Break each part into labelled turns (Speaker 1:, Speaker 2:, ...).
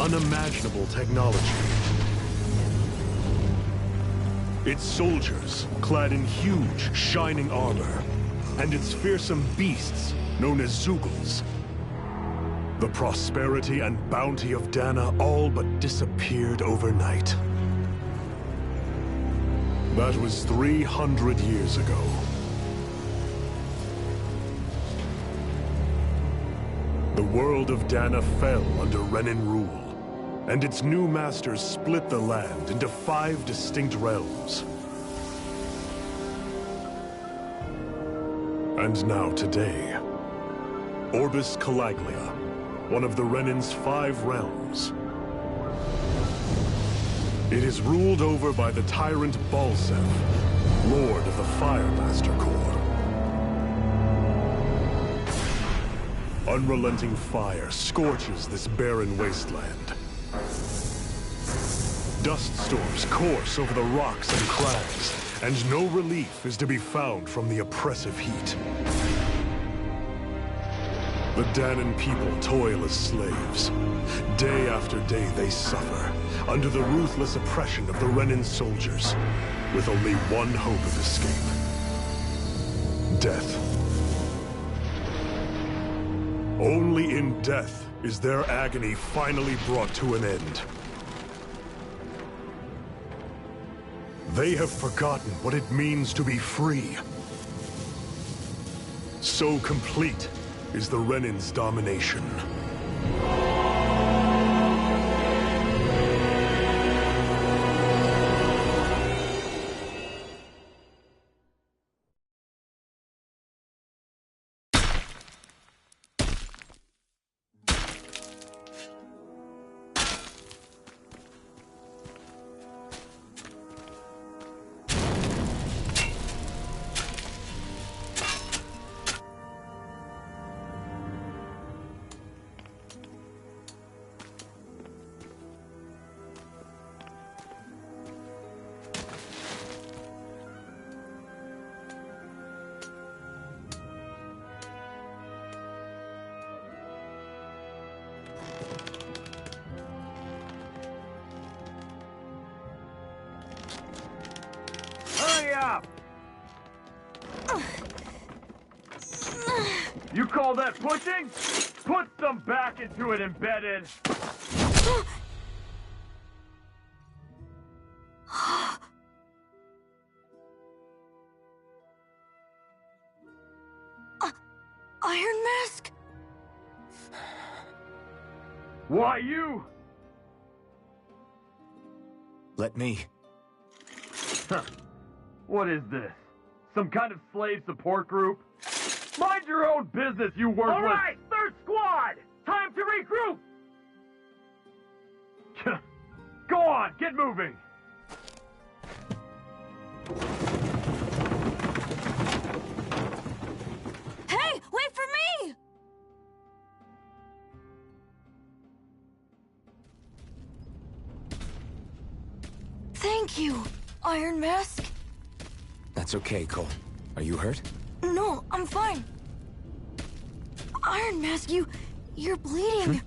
Speaker 1: unimaginable technology. Its soldiers, clad in huge, shining armor, and its fearsome beasts, known as Zeugles. The prosperity and bounty of Dana all but disappeared overnight. That was 300 years ago. The world of Dana fell under Renan rule, and its new masters split the land into 5 distinct realms. And now today, Orbis Calaglia, one of the Renan's 5 realms. It is ruled over by the tyrant Balseph, Lord of the Firemaster Corps. Unrelenting fire scorches this barren wasteland. Dust storms course over the rocks and crags, and no relief is to be found from the oppressive heat. The Danan people toil as slaves. Day after day they suffer, under the ruthless oppression of the Renan soldiers, with only one hope of escape. Death. Only in death is their agony finally brought to an end. They have forgotten what it means to be free. So complete is the Renan's domination.
Speaker 2: You call that pushing? Put some back into it, embedded!
Speaker 3: Iron Mask?
Speaker 2: Why you?
Speaker 4: Let me.
Speaker 2: Huh. What is this? Some kind of slave support group? Mind your own business, you worthless— All right, third squad! Time to regroup! Go on, get moving!
Speaker 3: Hey, wait for me! Thank you, Iron Mask.
Speaker 4: That's okay, Cole. Are you hurt?
Speaker 3: No, I'm fine. Iron Mask, you're bleeding.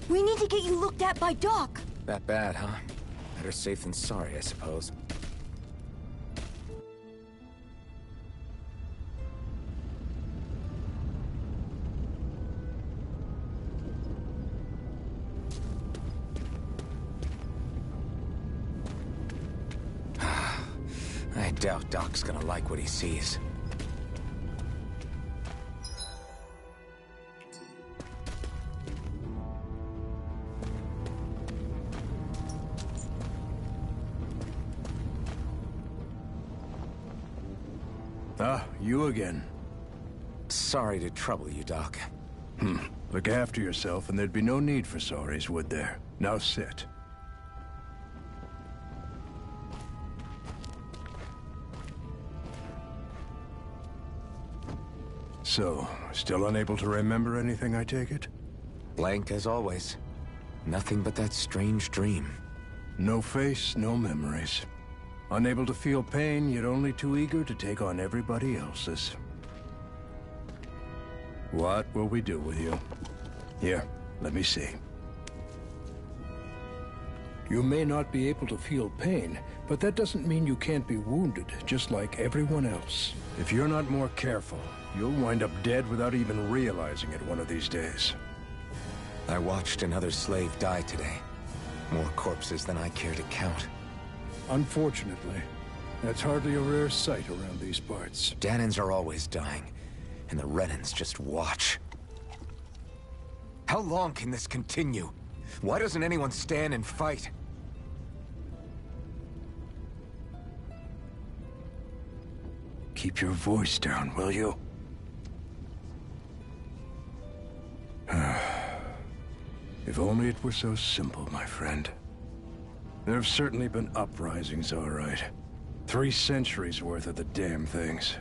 Speaker 3: We need to get you looked at by Doc.
Speaker 4: That bad, huh? Better safe than sorry, I suppose. I doubt Doc's gonna like what he sees.
Speaker 5: Ah, you again.
Speaker 4: Sorry to trouble you, Doc.
Speaker 5: Look after yourself and there'd be no need for sorries, would there? Now sit. So, still unable to remember anything, I take it?
Speaker 4: Blank as always. Nothing but that strange dream.
Speaker 5: No face, no memories. Unable to feel pain, yet only too eager to take on everybody else's. What will we do with you? Here, let me see. You may not be able to feel pain, but that doesn't mean you can't be wounded, just like everyone else. If you're not more careful, you'll wind up dead without even realizing it one of these days.
Speaker 4: I watched another slave die today. More corpses than I care to count.
Speaker 5: Unfortunately, that's hardly a rare sight around these parts.
Speaker 4: Dahnans are always dying, and the Renans just watch. How long can this continue? Why doesn't anyone stand and fight?
Speaker 5: Keep your voice down, will you? If only it were so simple, my friend. There have certainly been uprisings, all right. 3 centuries worth of the damn things.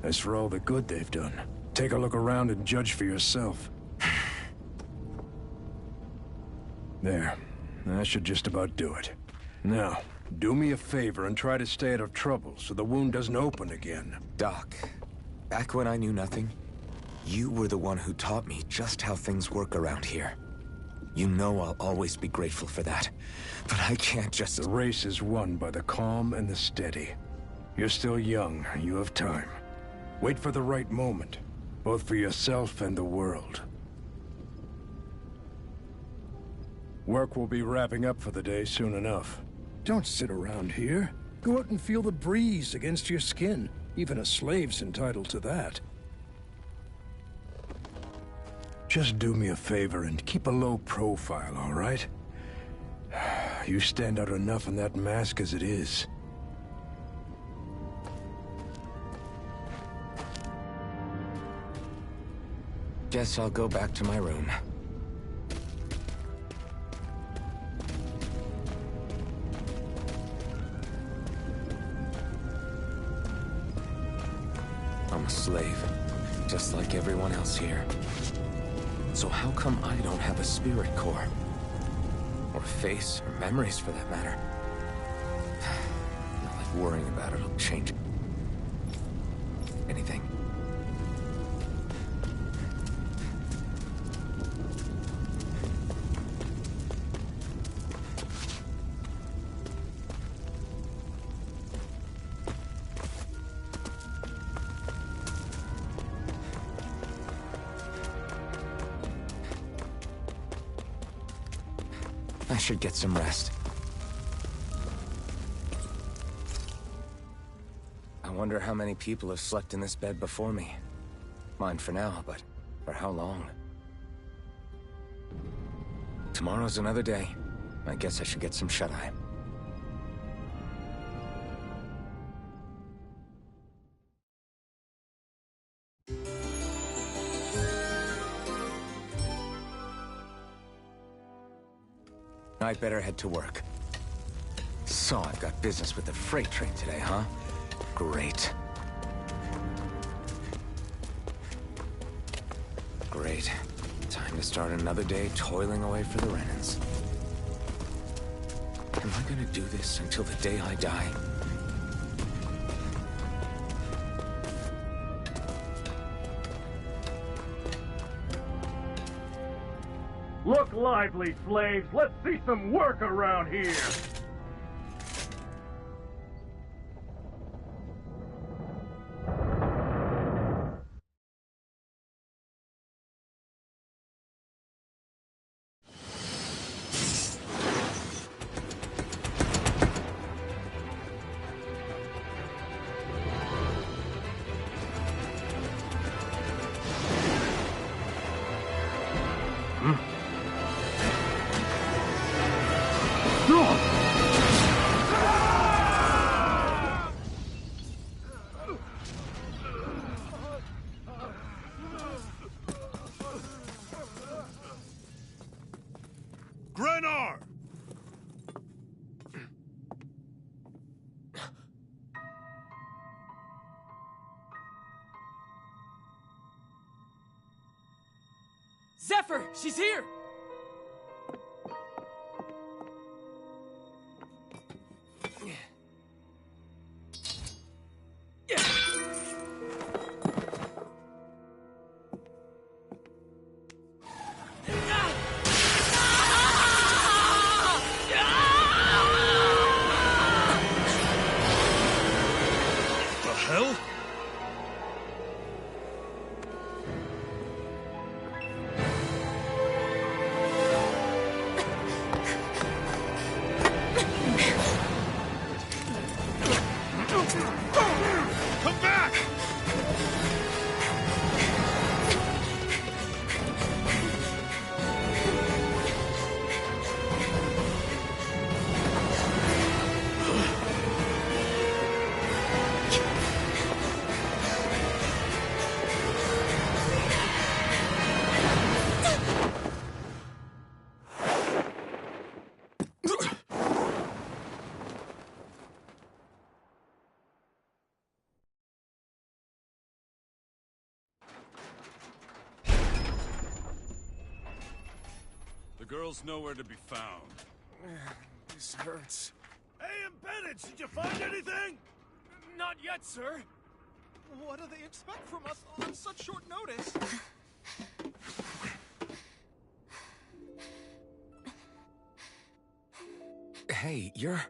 Speaker 5: As for all the good they've done, take a look around and judge for yourself. There. That should just about do it. Now, do me a favor and try to stay out of trouble so the wound doesn't open again.
Speaker 4: Doc, back when I knew nothing, you were the one who taught me just how things work around here. You know I'll always be grateful for that. But I can't just...
Speaker 5: The race is won by the calm and the steady. You're still young. You have time. Wait for the right moment, both for yourself and the world. Work will be wrapping up for the day soon enough. Don't sit around here. Go out and feel the breeze against your skin. Even a slave's entitled to that. Just do me a favor and keep a low profile, all right? You stand out enough in that mask as it is.
Speaker 4: Guess I'll go back to my room. I'm a slave, just like everyone else here. So how come I don't have a spirit core? Or a face, or memories for that matter? Not like worrying about it'll change anything. I should get some rest. I wonder how many people have slept in this bed before me. Mine for now, but for how long? Tomorrow's another day. I guess I should get some shut-eye. I'd better head to work. So I've got business with the freight train today, huh? Great. Great. Time to start another day toiling away for the Renans. Am I gonna do this until the day I die?
Speaker 2: Look lively, slaves! Let's see some work around here!
Speaker 1: Grenar!
Speaker 6: Zephyr! She's here!
Speaker 7: girl's nowhere to be found.
Speaker 4: This hurts.
Speaker 8: Hey, Embedded, did you find anything?
Speaker 6: Not yet, sir. What do they expect from us on such short notice?
Speaker 4: Hey, you're...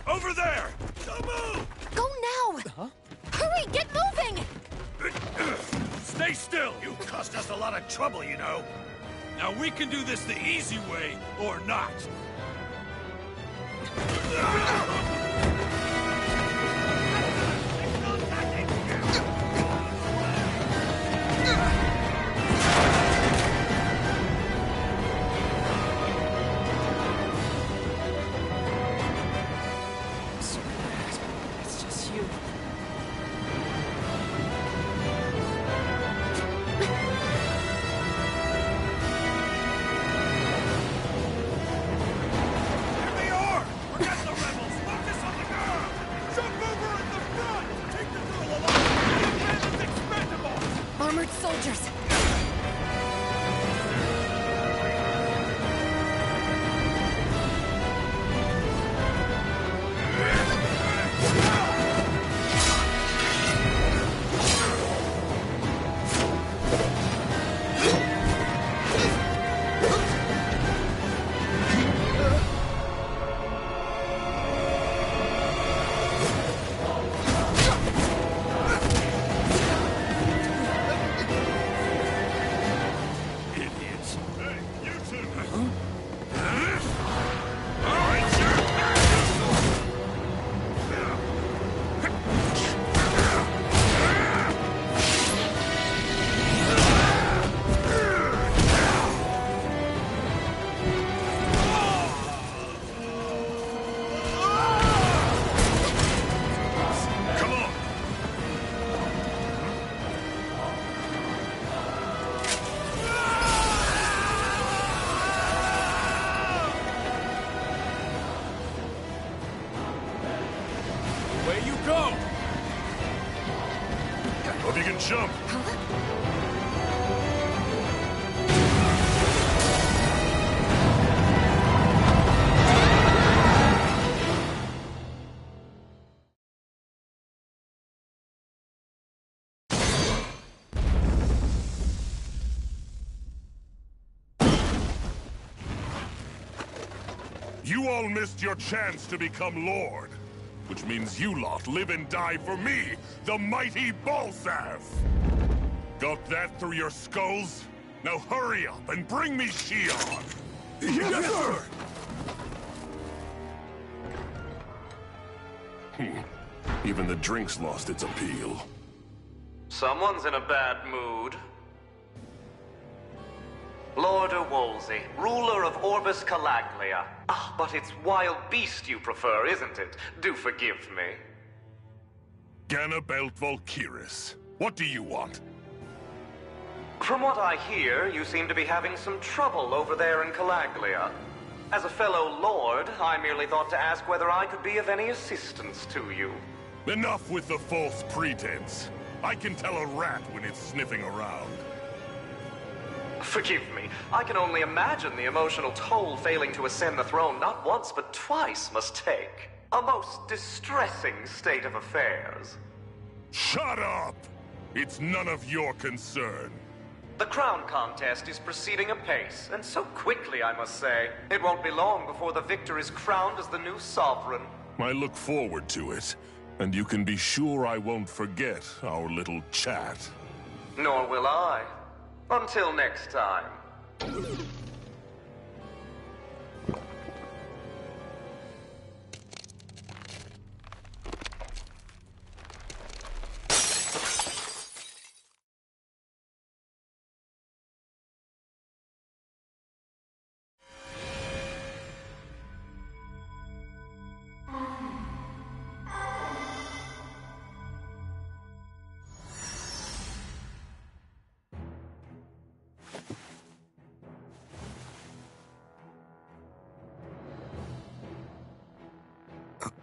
Speaker 8: Over there! Don't move!
Speaker 3: Go now! Huh? Hurry, get moving!
Speaker 8: Stay still! You caused us a lot of trouble, you know. Now we can do this the easy way, or not.
Speaker 6: It's just you.
Speaker 8: Here they are! Forget the rebels! Focus on the girl! Jump over at the front! Take the girl along! The bandits expendable!
Speaker 3: Armored soldiers!
Speaker 8: Idiots! Hey, you two! All right, sir! Come on!
Speaker 7: Away you go!
Speaker 1: Hope you can jump. You all missed your chance to become Lord. Which means you lot live and die for me, the mighty Balzav! Got that through your skulls? Now hurry up and bring me Shion! Yes, sir! Even the drink's lost its appeal.
Speaker 9: Someone's in a bad mood. Lord Wolsey, ruler of Orbis Calaglia. Ah, but it's wild beast you prefer, isn't it? Do forgive me.
Speaker 1: Ganabelt Valkyris, what do you want?
Speaker 9: From what I hear, you seem to be having some trouble over there in Calaglia. As a fellow lord, I merely thought to ask whether I could be of any assistance to you.
Speaker 1: Enough with the false pretense. I can tell a rat when it's sniffing around.
Speaker 9: Forgive me, I can only imagine the emotional toll failing to ascend the throne not once but twice must take. A most distressing state of affairs.
Speaker 1: Shut up! It's none of your concern.
Speaker 9: The crown contest is proceeding apace, and so quickly, I must say. It won't be long before the victor is crowned as the new sovereign.
Speaker 1: I look forward to it, and you can be sure I won't forget our little chat.
Speaker 9: Nor will I. Until next time.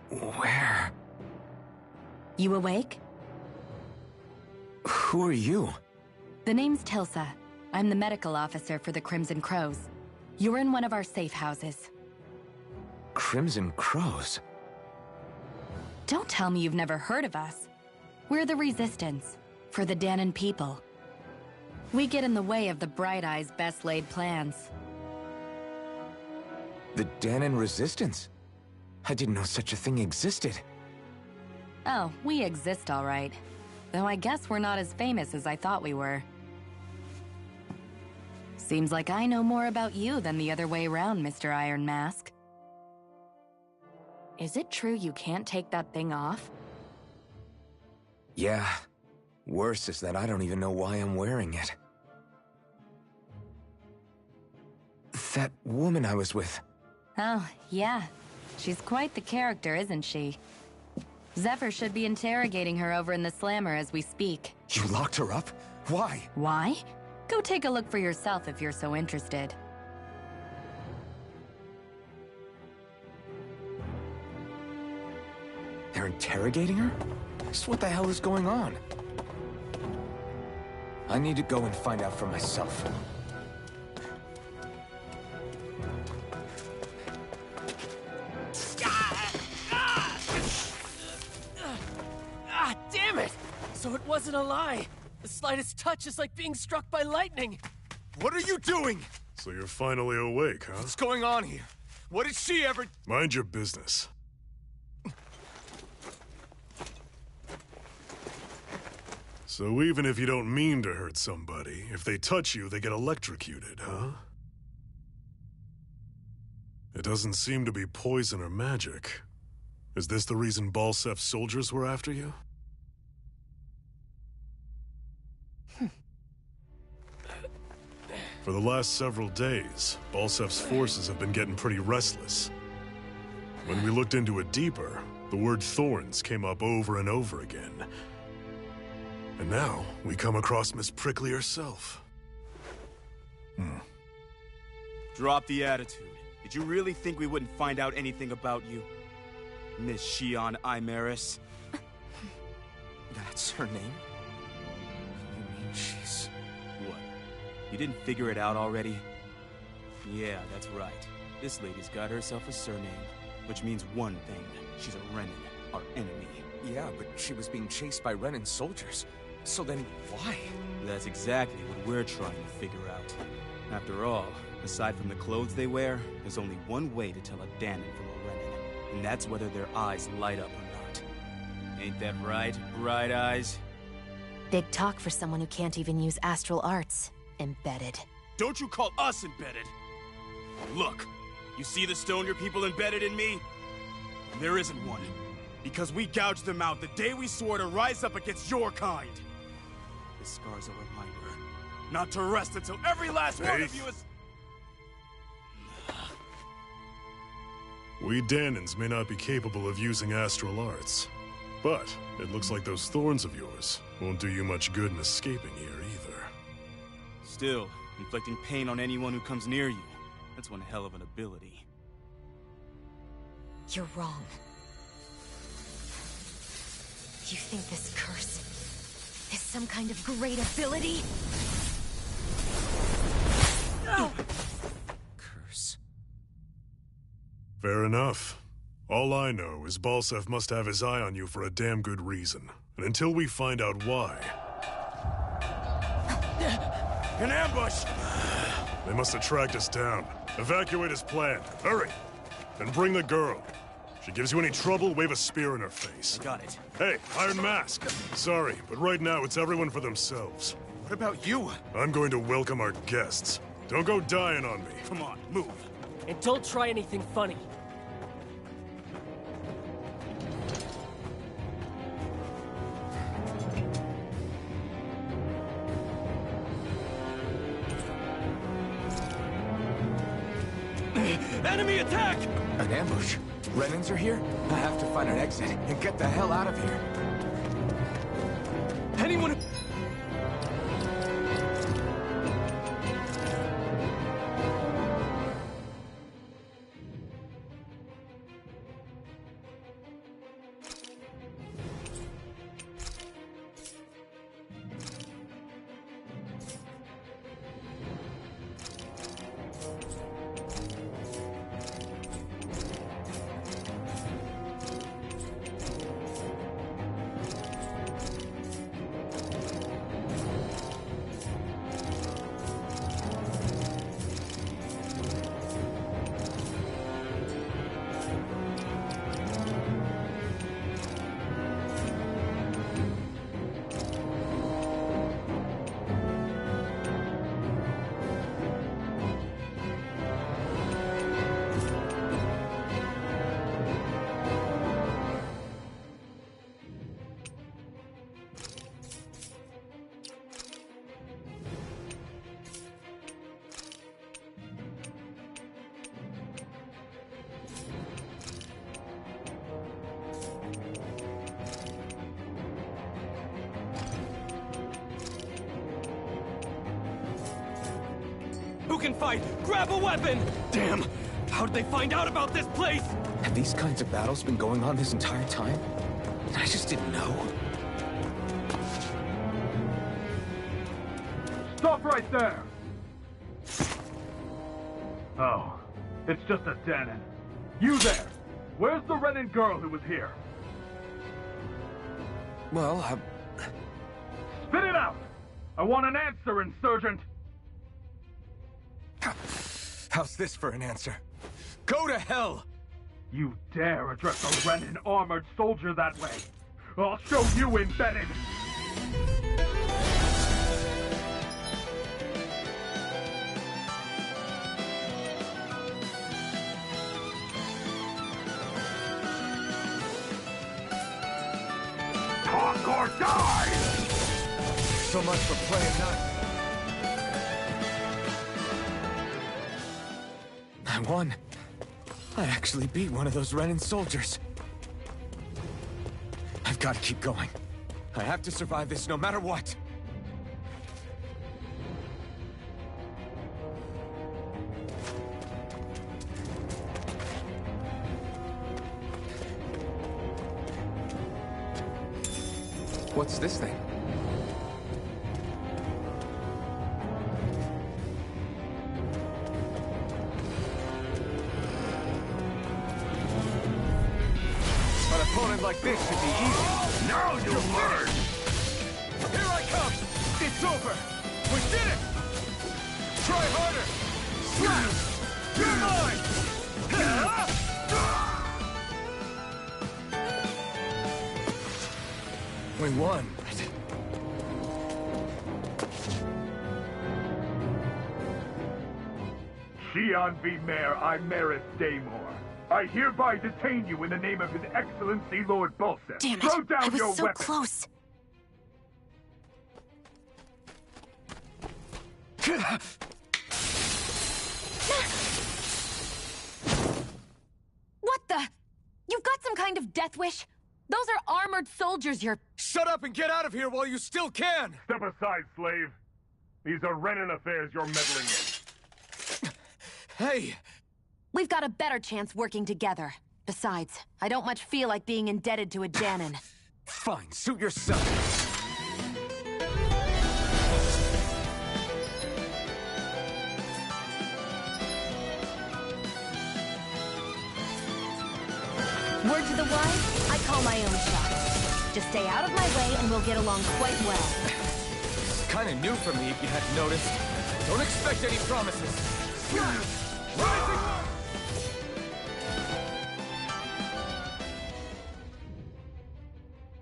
Speaker 4: Where?
Speaker 3: You awake?
Speaker 4: Who are you?
Speaker 10: The name's Tilsa. I'm the medical officer for the Crimson Crows. You're in one of our safe houses.
Speaker 4: Crimson Crows?
Speaker 10: Don't tell me you've never heard of us. We're the Resistance, for the Dahnan people. We get in the way of the Bright Eyes' best-laid plans.
Speaker 4: The Dahnan Resistance? I didn't know such a thing existed.
Speaker 10: Oh, we exist all right. Though I guess we're not as famous as I thought we were. Seems like I know more about you than the other way around, Mr. Iron Mask. Is it true you can't take that thing off?
Speaker 4: Yeah. Worse is that I don't even know why I'm wearing it. That woman I was with.
Speaker 10: Oh, yeah. She's quite the character, isn't she? Zephyr should be interrogating her over in the Slammer as we speak.
Speaker 4: You locked her up? Why?
Speaker 10: Why? Go take a look for yourself if you're so interested.
Speaker 4: They're interrogating her? Just what the hell is going on? I need to go and find out for myself.
Speaker 11: Damn it! So it wasn't a lie. The slightest touch is like being struck by lightning.
Speaker 8: What are you doing?
Speaker 1: So you're finally awake, huh?
Speaker 8: What's going on here? What did she ever...
Speaker 1: Mind your business. So even if you don't mean to hurt somebody, if they touch you, they get electrocuted, huh? It doesn't seem to be poison or magic. Is this the reason Balsef's soldiers were after you? For the last several days, Balsef's forces have been getting pretty restless. When we looked into it deeper, the word thorns came up over and over again. And now, we come across Miss Prickly herself.
Speaker 12: Drop the attitude. Did you really think we wouldn't find out anything about you? Miss Shion Imaris?
Speaker 4: That's her name? You mean she's...
Speaker 12: What? You didn't figure it out already? Yeah, that's right. This lady's got herself a surname, which means one thing. She's a Renan, our enemy.
Speaker 4: Yeah, but she was being chased by Renan soldiers. So then, why?
Speaker 12: That's exactly what we're trying to figure out. After all, aside from the clothes they wear, there's only one way to tell a Dahnan from a Renan, and that's whether their eyes light up or not. Ain't that right, Bright Eyes?
Speaker 13: Big talk for someone who can't even use astral arts. Embedded.
Speaker 12: Don't you call us embedded! Look, you see the stone your people embedded in me? There isn't one. Because we gouged them out the day we swore to rise up against your kind. This scar's a reminder, not to rest until every last one of you is...
Speaker 1: We Dahnans may not be capable of using astral arts, but it looks like those thorns of yours won't do you much good in escaping here either.
Speaker 12: Still, inflicting pain on anyone who comes near you, that's one hell of an ability.
Speaker 13: You're wrong. You think this curse is some kind of great ability? No!
Speaker 4: Curse.
Speaker 1: Fair enough. All I know is Balsef must have his eye on you for a damn good reason. And until we find out why...
Speaker 8: An ambush!
Speaker 1: They must have tracked us down. Evacuate as planned. Hurry! And bring the girl. If she gives you any trouble, wave a spear in her face.
Speaker 12: I got it.
Speaker 1: Hey, Iron Mask! Sorry, but right now it's everyone for themselves.
Speaker 8: What about you?
Speaker 1: I'm going to welcome our guests. Don't go dying on me.
Speaker 12: Come on, move.
Speaker 11: And don't try anything funny.
Speaker 8: Enemy attack!
Speaker 4: An ambush? Renans are here? I have to find an exit and get the hell out of here.
Speaker 8: Anyone...
Speaker 11: Who can fight? Grab a weapon! Damn! How did they find out about this place?
Speaker 4: Have these kinds of battles been going on this entire time? I just didn't know.
Speaker 2: Stop right there! Oh, it's just a Dahnan. You there! Where's the Renan girl who was here?
Speaker 4: Well,
Speaker 2: Spit it out! I want an answer, Insurgent!
Speaker 4: How's this for an answer? Go to hell!
Speaker 2: You dare address a Renan armored soldier that way? I'll show you, Embedded! Talk or die!
Speaker 4: So much for playing nice. I won. I actually beat one of those Renan soldiers. I've got to keep going. I have to survive this no matter what. What's this thing? An opponent like this should be easy.
Speaker 2: Now you learn!
Speaker 4: Here I come! It's over! We did it! Try harder! Slap! You're mine! We won.
Speaker 2: Xi'an V. Mayor Imerys Daymore. I hereby detain you in the name of His Excellency Lord Bulseth.
Speaker 13: Damn it!
Speaker 2: Throw down
Speaker 13: I was
Speaker 2: your
Speaker 13: so
Speaker 2: weapon.
Speaker 13: close. What the? You've got some kind of death wish? Those are armored soldiers you're...
Speaker 4: Shut up and get out of here while you still can!
Speaker 2: Step aside, slave. These are Renan affairs you're meddling in.
Speaker 4: Hey!
Speaker 13: We've got a better chance working together. Besides, I don't much feel like being indebted to a Dahnan.
Speaker 4: Fine, suit yourself.
Speaker 13: Word to the wise, I call my own shot. Just stay out of my way and we'll get along quite well.
Speaker 4: It's kind of new for me, if you hadn't noticed. Don't expect any promises. Rising!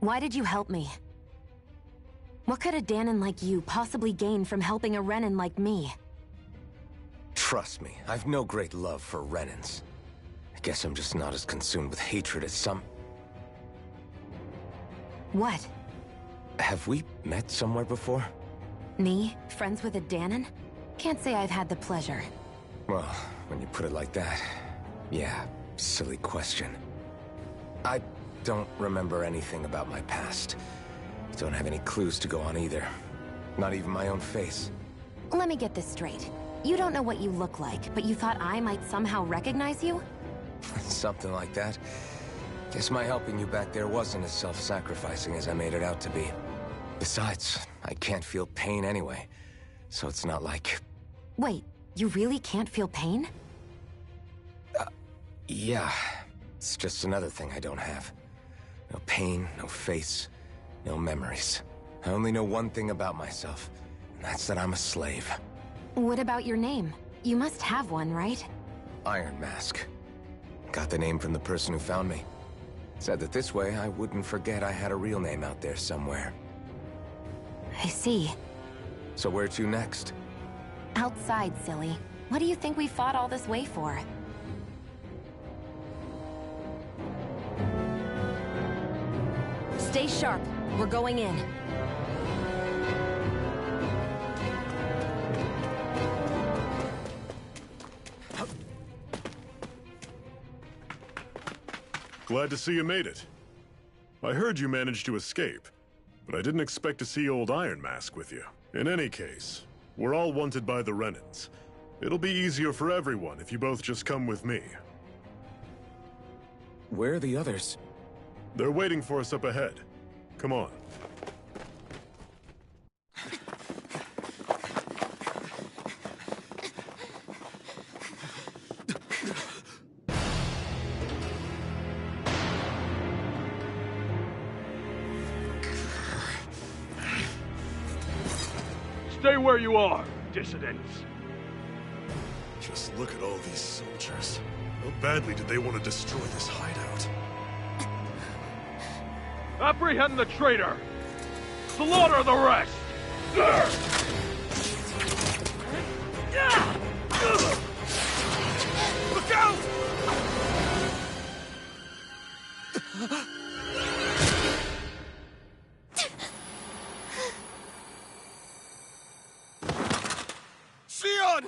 Speaker 13: Why did you help me? What could a Dahnan like you possibly gain from helping a Renan like me?
Speaker 4: Trust me, I've no great love for Renans. I guess I'm just not as consumed with hatred as some...
Speaker 13: What?
Speaker 4: Have we met somewhere before?
Speaker 13: Me? Friends with a Dahnan? Can't say I've had the pleasure.
Speaker 4: Well, when you put it like that, yeah, silly question. I don't remember anything about my past. Don't have any clues to go on either. Not even my own face.
Speaker 13: Let me get this straight. You don't know what you look like, but you thought I might somehow recognize you?
Speaker 4: Something like that. Guess my helping you back there wasn't as self-sacrificing as I made it out to be. Besides, I can't feel pain anyway, so it's not like...
Speaker 13: Wait, you really can't feel pain?
Speaker 4: Yeah. It's just another thing I don't have. No pain, no face, no memories. I only know one thing about myself, and that's that I'm a slave.
Speaker 13: What about your name? You must have one, right?
Speaker 4: Iron Mask. Got the name from the person who found me. Said that this way I wouldn't forget I had a real name out there somewhere.
Speaker 13: I see.
Speaker 4: So where to next?
Speaker 13: Outside, silly. What do you think we fought all this way for? Stay sharp. We're going in.
Speaker 1: Glad to see you made it. I heard you managed to escape, but I didn't expect to see old Iron Mask with you. In any case, we're all wanted by the Renans. It'll be easier for everyone if you both just come with me.
Speaker 4: Where are the others?
Speaker 1: They're waiting for us up ahead. Come on.
Speaker 2: Stay where you are, dissidents.
Speaker 1: Just look at all these soldiers. How badly did they want to destroy this hideout?
Speaker 2: Apprehend the traitor! Slaughter the rest!
Speaker 8: Look out! Xion!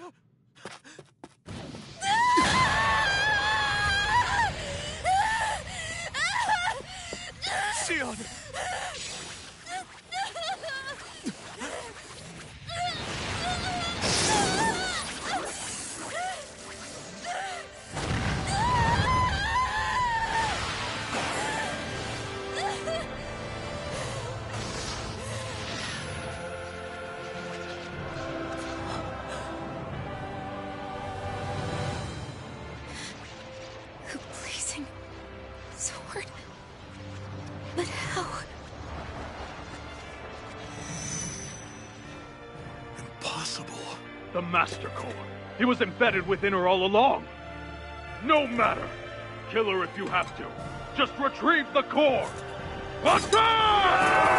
Speaker 8: Xion!
Speaker 3: The blazing sword. But how?
Speaker 1: Impossible.
Speaker 2: The Master Core. He was embedded within her all along. No matter. Kill her if you have to. Just retrieve the core. Attack!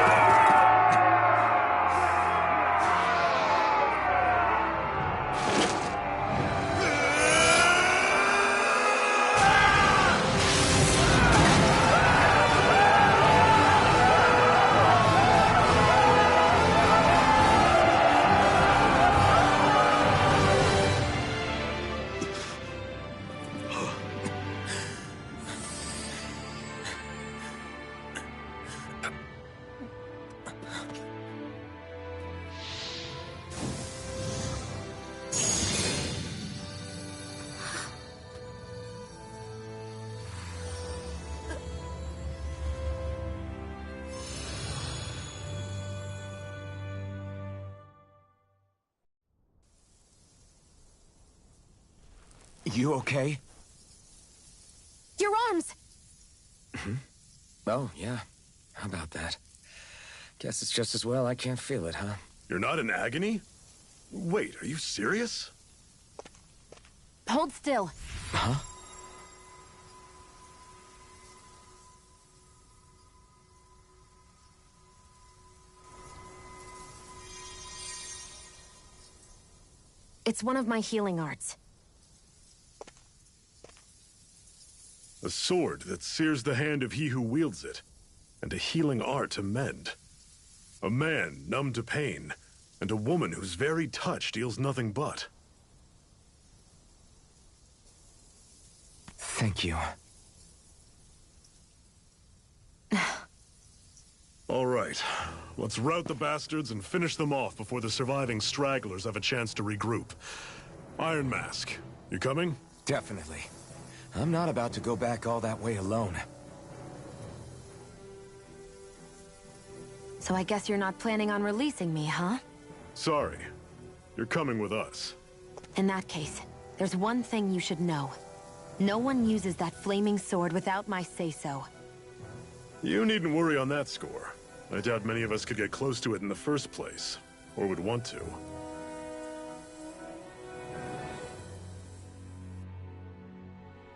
Speaker 4: You okay?
Speaker 3: Your arms!
Speaker 4: Oh, yeah. How about that? Guess it's just as well I can't feel it, huh?
Speaker 1: You're not in agony? Wait, are you serious?
Speaker 3: Hold still.
Speaker 4: Huh?
Speaker 3: It's one of my healing arts.
Speaker 1: A sword that sears the hand of he who wields it, and a healing art to mend. A man numb to pain, and a woman whose very touch deals nothing but.
Speaker 4: Thank you.
Speaker 1: All right, let's rout the bastards and finish them off before the surviving stragglers have a chance to regroup. Iron Mask, you coming?
Speaker 4: Definitely. I'm not about to go back all that way alone.
Speaker 3: So I guess you're not planning on releasing me, huh?
Speaker 1: Sorry. You're coming with us.
Speaker 3: In that case, there's one thing you should know. No one uses that flaming sword without my say-so.
Speaker 1: You needn't worry on that score. I doubt many of us could get close to it in the first place, or would want to.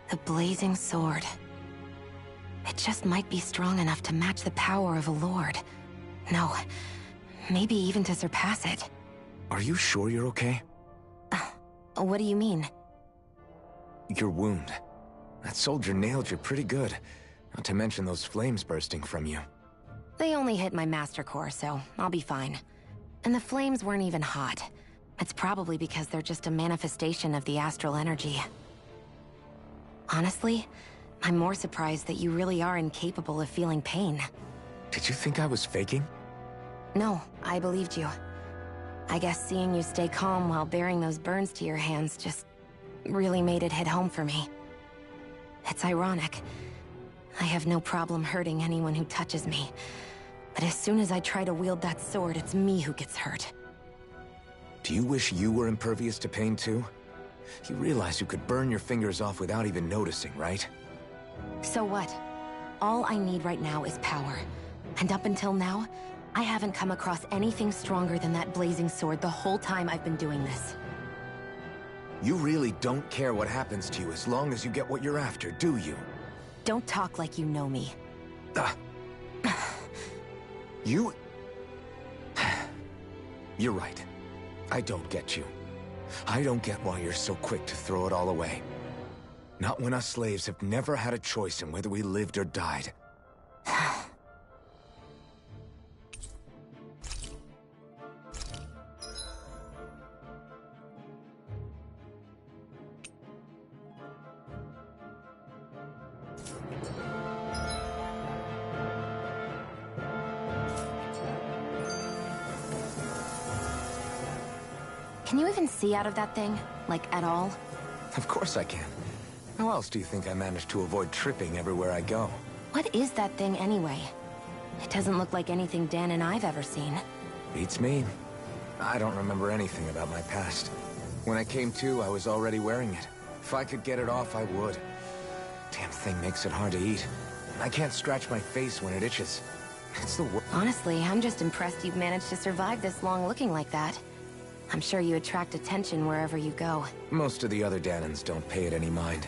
Speaker 3: The blazing sword. It just might be strong enough to match the power of a lord. No, maybe even to surpass it.
Speaker 4: Are you sure you're okay?
Speaker 3: What do you mean?
Speaker 4: Your wound. That soldier nailed you pretty good. Not to mention those flames bursting from you.
Speaker 3: They only hit my Master Core, so I'll be fine. And the flames weren't even hot. It's probably because they're just a manifestation of the astral energy. Honestly, I'm more surprised that you really are incapable of feeling pain.
Speaker 4: Did you think I was faking?
Speaker 3: No, I believed you. I guess seeing you stay calm while bearing those burns to your hands just really made it hit home for me. It's ironic. I have no problem hurting anyone who touches me. But as soon as I try to wield that sword, it's me who gets hurt.
Speaker 4: Do you wish you were impervious to pain too? You realize you could burn your fingers off without even noticing, right?
Speaker 3: So what? All I need right now is power. And up until now, I haven't come across anything stronger than that blazing sword the whole time I've been doing this.
Speaker 4: You really don't care what happens to you as long as you get what you're after, do you?
Speaker 3: Don't talk like you know me.
Speaker 4: You... You're right. I don't get you. I don't get why you're so quick to throw it all away. Not when us slaves have never had a choice in whether we lived or died.
Speaker 3: Can you even see out of that thing? Like, at all?
Speaker 4: Of course I can. How else do you think I managed to avoid tripping everywhere I go?
Speaker 3: What is that thing anyway? It doesn't look like anything Dan and I've ever seen.
Speaker 4: Beats me. I don't remember anything about my past. When I came to, I was already wearing it. If I could get it off, I would. Damn thing makes it hard to eat. I can't scratch my face when it itches. It's the worst.
Speaker 3: Honestly, I'm just impressed you've managed to survive this long looking like that. I'm sure you attract attention wherever you go.
Speaker 4: Most of the other Dahnans don't pay it any mind.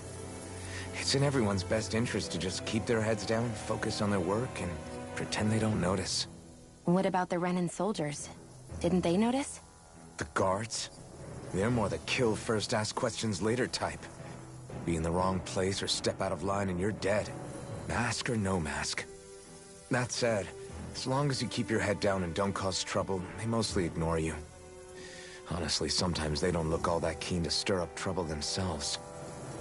Speaker 4: It's in everyone's best interest to just keep their heads down, focus on their work, and pretend they don't notice.
Speaker 3: What about the Renan soldiers? Didn't they notice?
Speaker 4: The guards? They're more the kill first, ask questions later type. Be in the wrong place or step out of line and you're dead. Mask or no mask. That said, as long as you keep your head down and don't cause trouble, they mostly ignore you. Honestly, sometimes they don't look all that keen to stir up trouble themselves.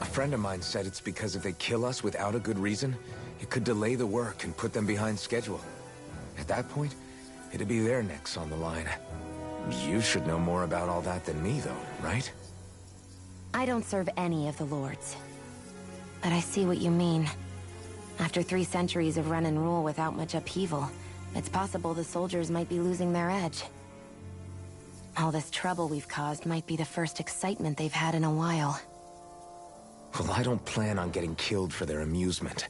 Speaker 4: A friend of mine said it's because if they kill us without a good reason, it could delay the work and put them behind schedule. At that point, it'd be their necks on the line. You should know more about all that than me, though, right?
Speaker 3: I don't serve any of the lords. But I see what you mean. After 3 centuries of Renan rule without much upheaval, it's possible the soldiers might be losing their edge. All this trouble we've caused might be the first excitement they've had in a while.
Speaker 4: Well, I don't plan on getting killed for their amusement.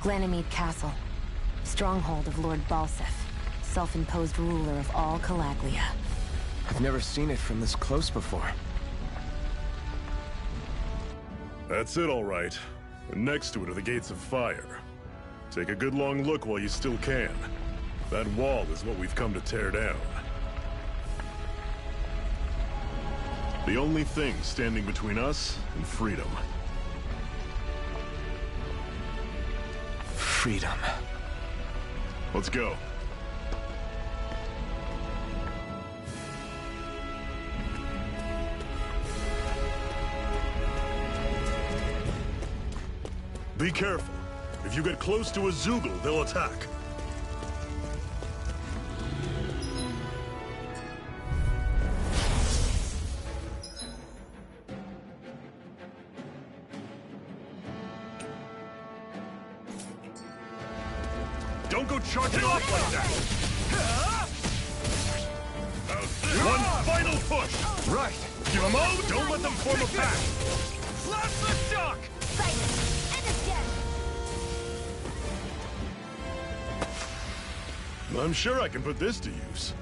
Speaker 3: Glanimede Castle, stronghold of Lord Balseph, self-imposed ruler of all Calaglia.
Speaker 4: I've never seen it from this close before.
Speaker 1: That's it, all right. And next to it are the Gates of Fire. Take a good long look while you still can. That wall is what we've come to tear down. The only thing standing between us and freedom.
Speaker 4: Freedom.
Speaker 1: Let's go. Be careful. If you get close to a Zeugle, they'll attack. Don't go charging off like that! One final push!
Speaker 4: Right!
Speaker 1: Give them all, don't let them form a pack!
Speaker 8: Blast the shock!
Speaker 1: I'm sure I can put this to use.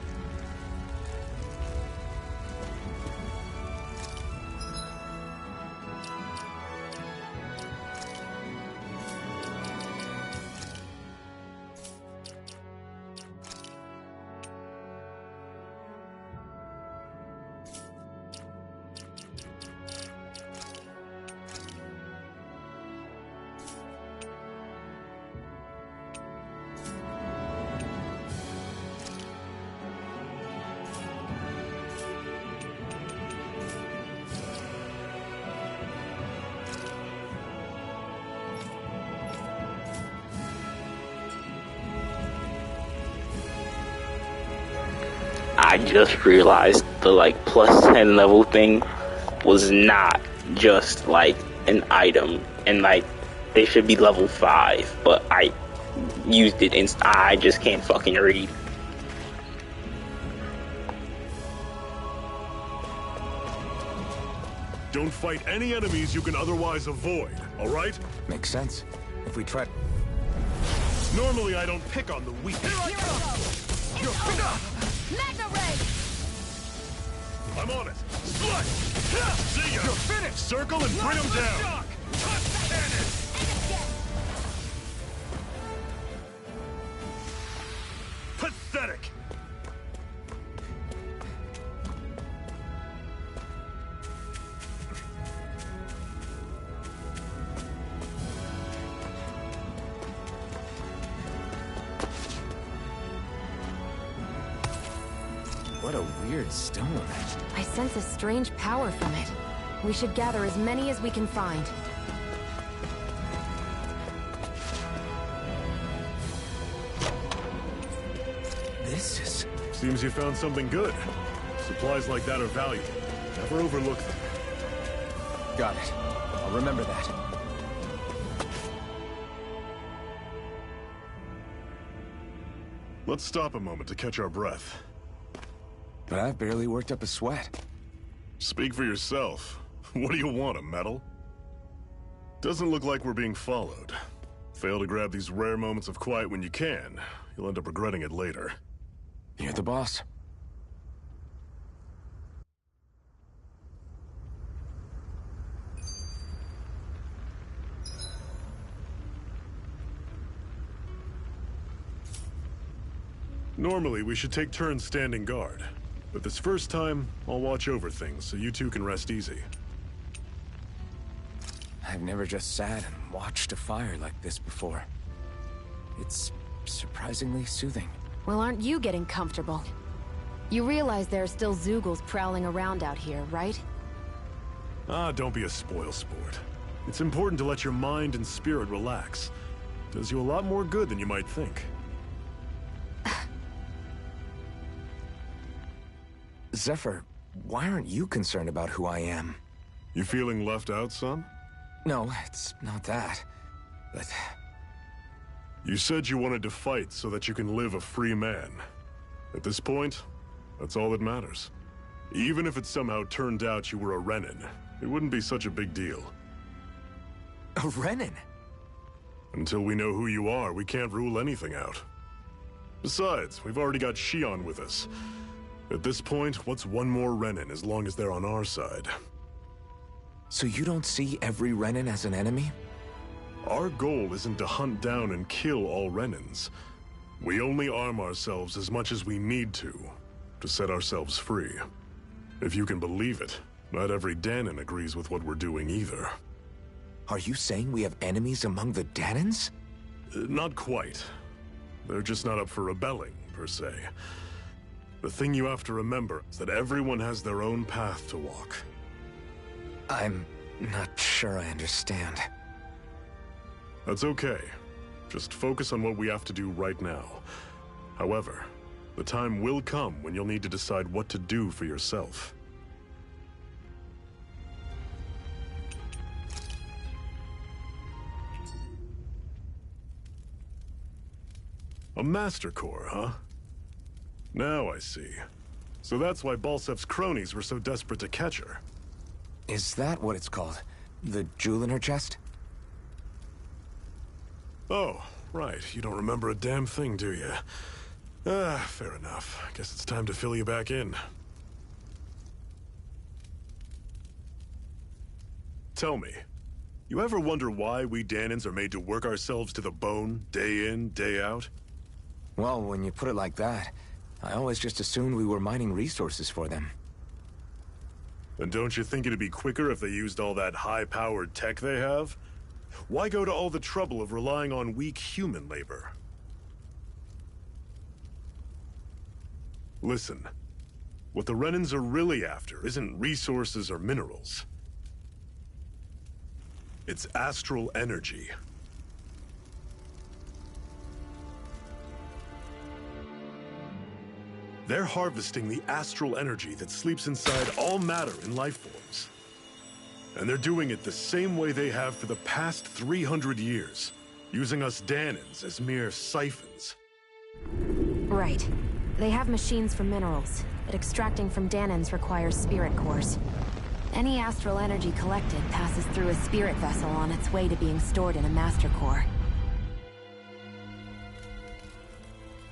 Speaker 14: I just realized the plus 10 level thing was not just an item, and they should be level 5, but I used it and I just can't fucking read.
Speaker 1: Don't fight any enemies you can otherwise avoid, alright?
Speaker 4: Makes sense. If we try...
Speaker 1: Normally I don't pick on the weak.
Speaker 13: Magna Ray!
Speaker 1: I'm on it. Slut! See ya! You're finished! Circle and bring him down! Touch cannon! Pathetic!
Speaker 4: What a weird stone.
Speaker 3: I sense a strange power from it. We should gather as many as we can find.
Speaker 4: This is...
Speaker 1: Seems you found something good. Supplies like that are valuable. Never overlook them.
Speaker 4: Got it. I'll remember that.
Speaker 1: Let's stop a moment to catch our breath.
Speaker 4: But I've barely worked up a sweat.
Speaker 1: Speak for yourself. What do you want, a medal? Doesn't look like we're being followed. Fail to grab these rare moments of quiet when you can. You'll end up regretting it later.
Speaker 4: You're the boss.
Speaker 1: Normally, we should take turns standing guard. But this first time, I'll watch over things so you two can rest easy.
Speaker 4: I've never just sat and watched a fire like this before. It's surprisingly soothing.
Speaker 3: Well, aren't you getting comfortable? You realize there are still Zeugles prowling around out here, right?
Speaker 1: Ah, don't be a spoilsport. It's important to let your mind and spirit relax. Does you a lot more good than you might think.
Speaker 4: Zephyr, why aren't you concerned about who I am?
Speaker 1: You feeling left out, son?
Speaker 4: No, it's not that. But...
Speaker 1: You said you wanted to fight so that you can live a free man. At this point, that's all that matters. Even if it somehow turned out you were a Renin, it wouldn't be such a big deal.
Speaker 4: A Renin?
Speaker 1: Until we know who you are, we can't rule anything out. Besides, we've already got Shion with us. At this point, what's one more Renin as long as they're on our side?
Speaker 4: So you don't see every Renin as an enemy?
Speaker 1: Our goal isn't to hunt down and kill all Renins. We only arm ourselves as much as we need to set ourselves free. If you can believe it, not every Dahnan agrees with what we're doing either.
Speaker 4: Are you saying we have enemies among the Dahnans?
Speaker 1: Not quite. They're just not up for rebelling, per se. The thing you have to remember is that everyone has their own path to walk.
Speaker 4: I'm not sure I understand.
Speaker 1: That's okay. Just focus on what we have to do right now. However, the time will come when you'll need to decide what to do for yourself. A Master Core, huh? Now I see. So that's why Balsef's cronies were so desperate to catch her.
Speaker 4: Is that what it's called? The jewel in her chest?
Speaker 1: Oh, right. You don't remember a damn thing, do you? Fair enough. Guess it's time to fill you back in. Tell me, you ever wonder why we Dahnans are made to work ourselves to the bone, day in, day out?
Speaker 4: Well, when you put it like that, I always just assumed we were mining resources for them.
Speaker 1: And don't you think it'd be quicker if they used all that high-powered tech they have? Why go to all the trouble of relying on weak human labor? Listen, what the Renins are really after isn't resources or minerals. It's astral energy. They're harvesting the astral energy that sleeps inside all matter in life forms. And they're doing it the same way they have for the past 300 years, using us Dahnans as mere siphons.
Speaker 3: Right. They have machines for minerals, but extracting from Dahnans requires spirit cores. Any astral energy collected passes through a spirit vessel on its way to being stored in a master core.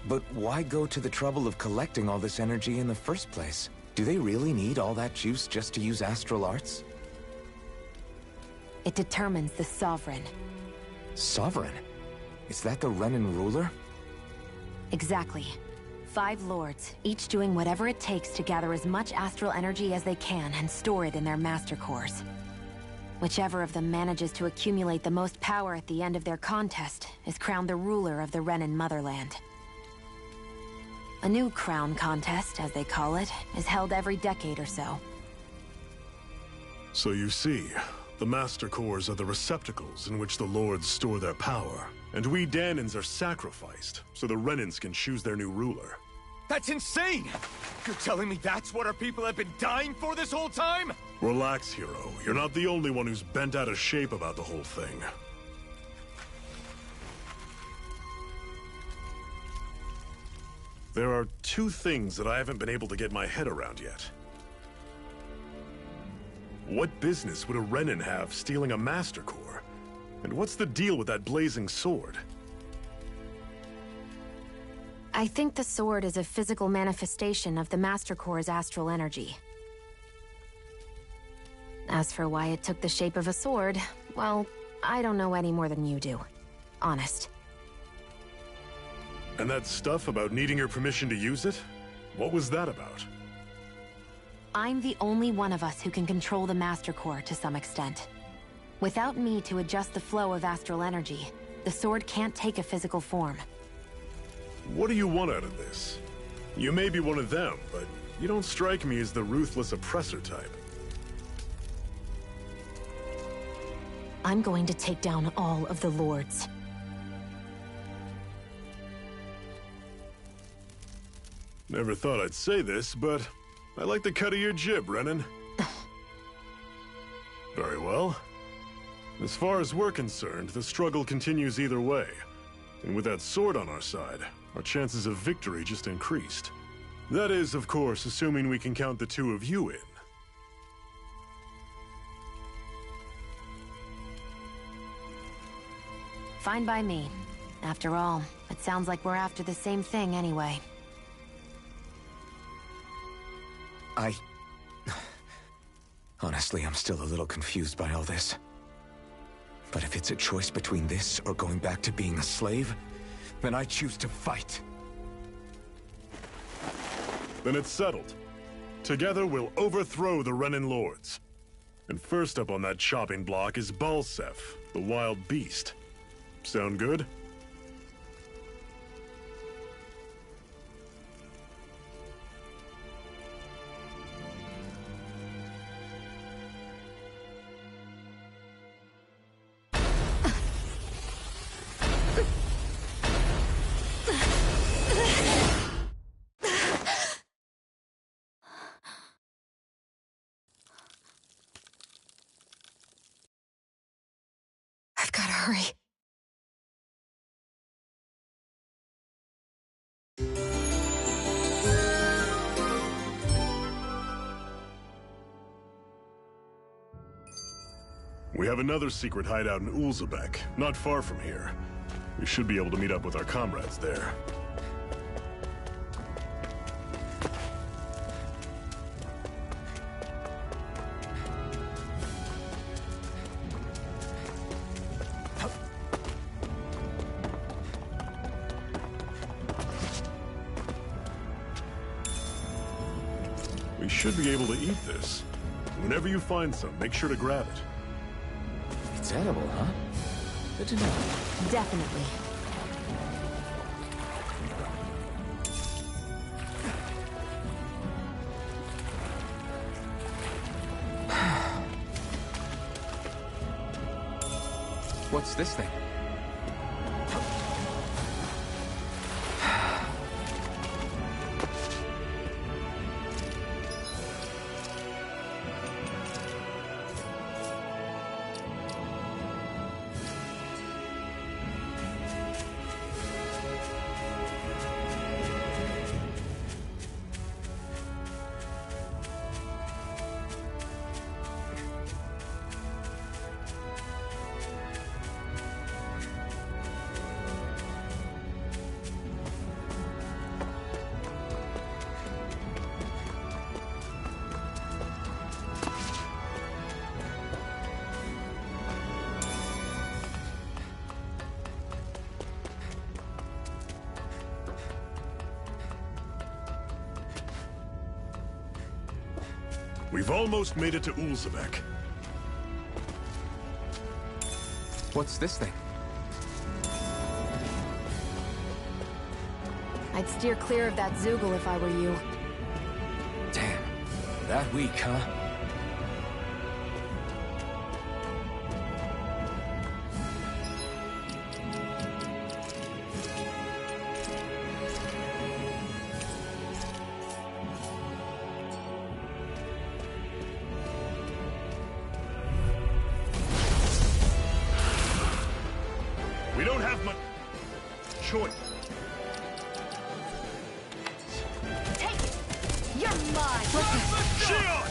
Speaker 4: But why go to the trouble of collecting all this energy in the first place? Do they really need all that juice just to use astral arts?
Speaker 3: It determines the Sovereign.
Speaker 4: Sovereign? Is that the Renin ruler?
Speaker 3: Exactly. 5 lords, each doing whatever it takes to gather as much astral energy as they can and store it in their master cores. Whichever of them manages to accumulate the most power at the end of their contest is crowned the ruler of the Renin motherland. A new crown contest, as they call it, is held every decade or so.
Speaker 1: So you see, the Master Cores are the receptacles in which the Lords store their power. And we Dahnans are sacrificed, so the Renins can choose their new ruler.
Speaker 8: That's insane! You're telling me that's what our people have been dying for this whole time?
Speaker 1: Relax, hero. You're not the only one who's bent out of shape about the whole thing. There are 2 things that I haven't been able to get my head around yet. What business would a Renin have stealing a Master Core? And what's the deal with that blazing sword?
Speaker 3: I think the sword is a physical manifestation of the Master Core's astral energy. As for why it took the shape of a sword, well, I don't know any more than you do. Honest.
Speaker 1: And that stuff about needing your permission to use it? What was that about?
Speaker 3: I'm the only one of us who can control the Master Core to some extent. Without me to adjust the flow of astral energy, the sword can't take a physical form.
Speaker 1: What do you want out of this? You may be one of them, but you don't strike me as the ruthless oppressor type.
Speaker 3: I'm going to take down all of the Lords.
Speaker 1: Never thought I'd say this, but I like the cut of your jib, Renin. Very well. As far as we're concerned, the struggle continues either way. And with that sword on our side, our chances of victory just increased. That is, of course, assuming we can count the 2 of you in.
Speaker 3: Fine by me. After all, it sounds like we're after the same thing anyway.
Speaker 4: Honestly, I'm still a little confused by all this. But if it's a choice between this or going back to being a slave, then I choose to fight.
Speaker 1: Then it's settled. Together we'll overthrow the Renan Lords. And first up on that chopping block is Balseph, the wild beast. Sound good?
Speaker 3: I've gotta hurry.
Speaker 1: We have another secret hideout in Ulzebek, not far from here. We should be able to meet up with our comrades there. We should be able to eat this. Whenever you find some, make sure to grab it.
Speaker 4: It's edible, huh? Good to know.
Speaker 3: Definitely.
Speaker 4: What's this thing?
Speaker 1: We've almost made it to Ulzebek.
Speaker 4: What's this thing?
Speaker 3: I'd steer clear of that Zoogle if I were you.
Speaker 4: Damn. That weak, huh?
Speaker 1: We don't have much choice.
Speaker 13: Take it! You're mine!
Speaker 1: Shion!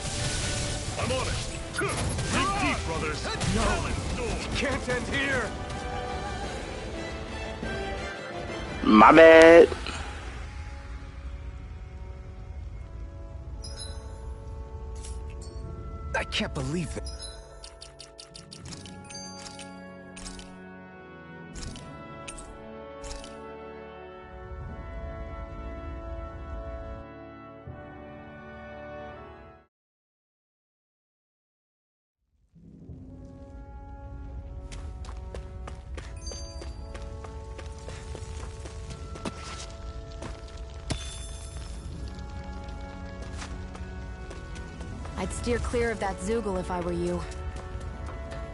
Speaker 1: I'm on it. Dig deep, brothers.
Speaker 4: No! Can't end here!
Speaker 14: My bad.
Speaker 4: I can't believe it.
Speaker 3: I'd steer clear of that Zoogle if I were you.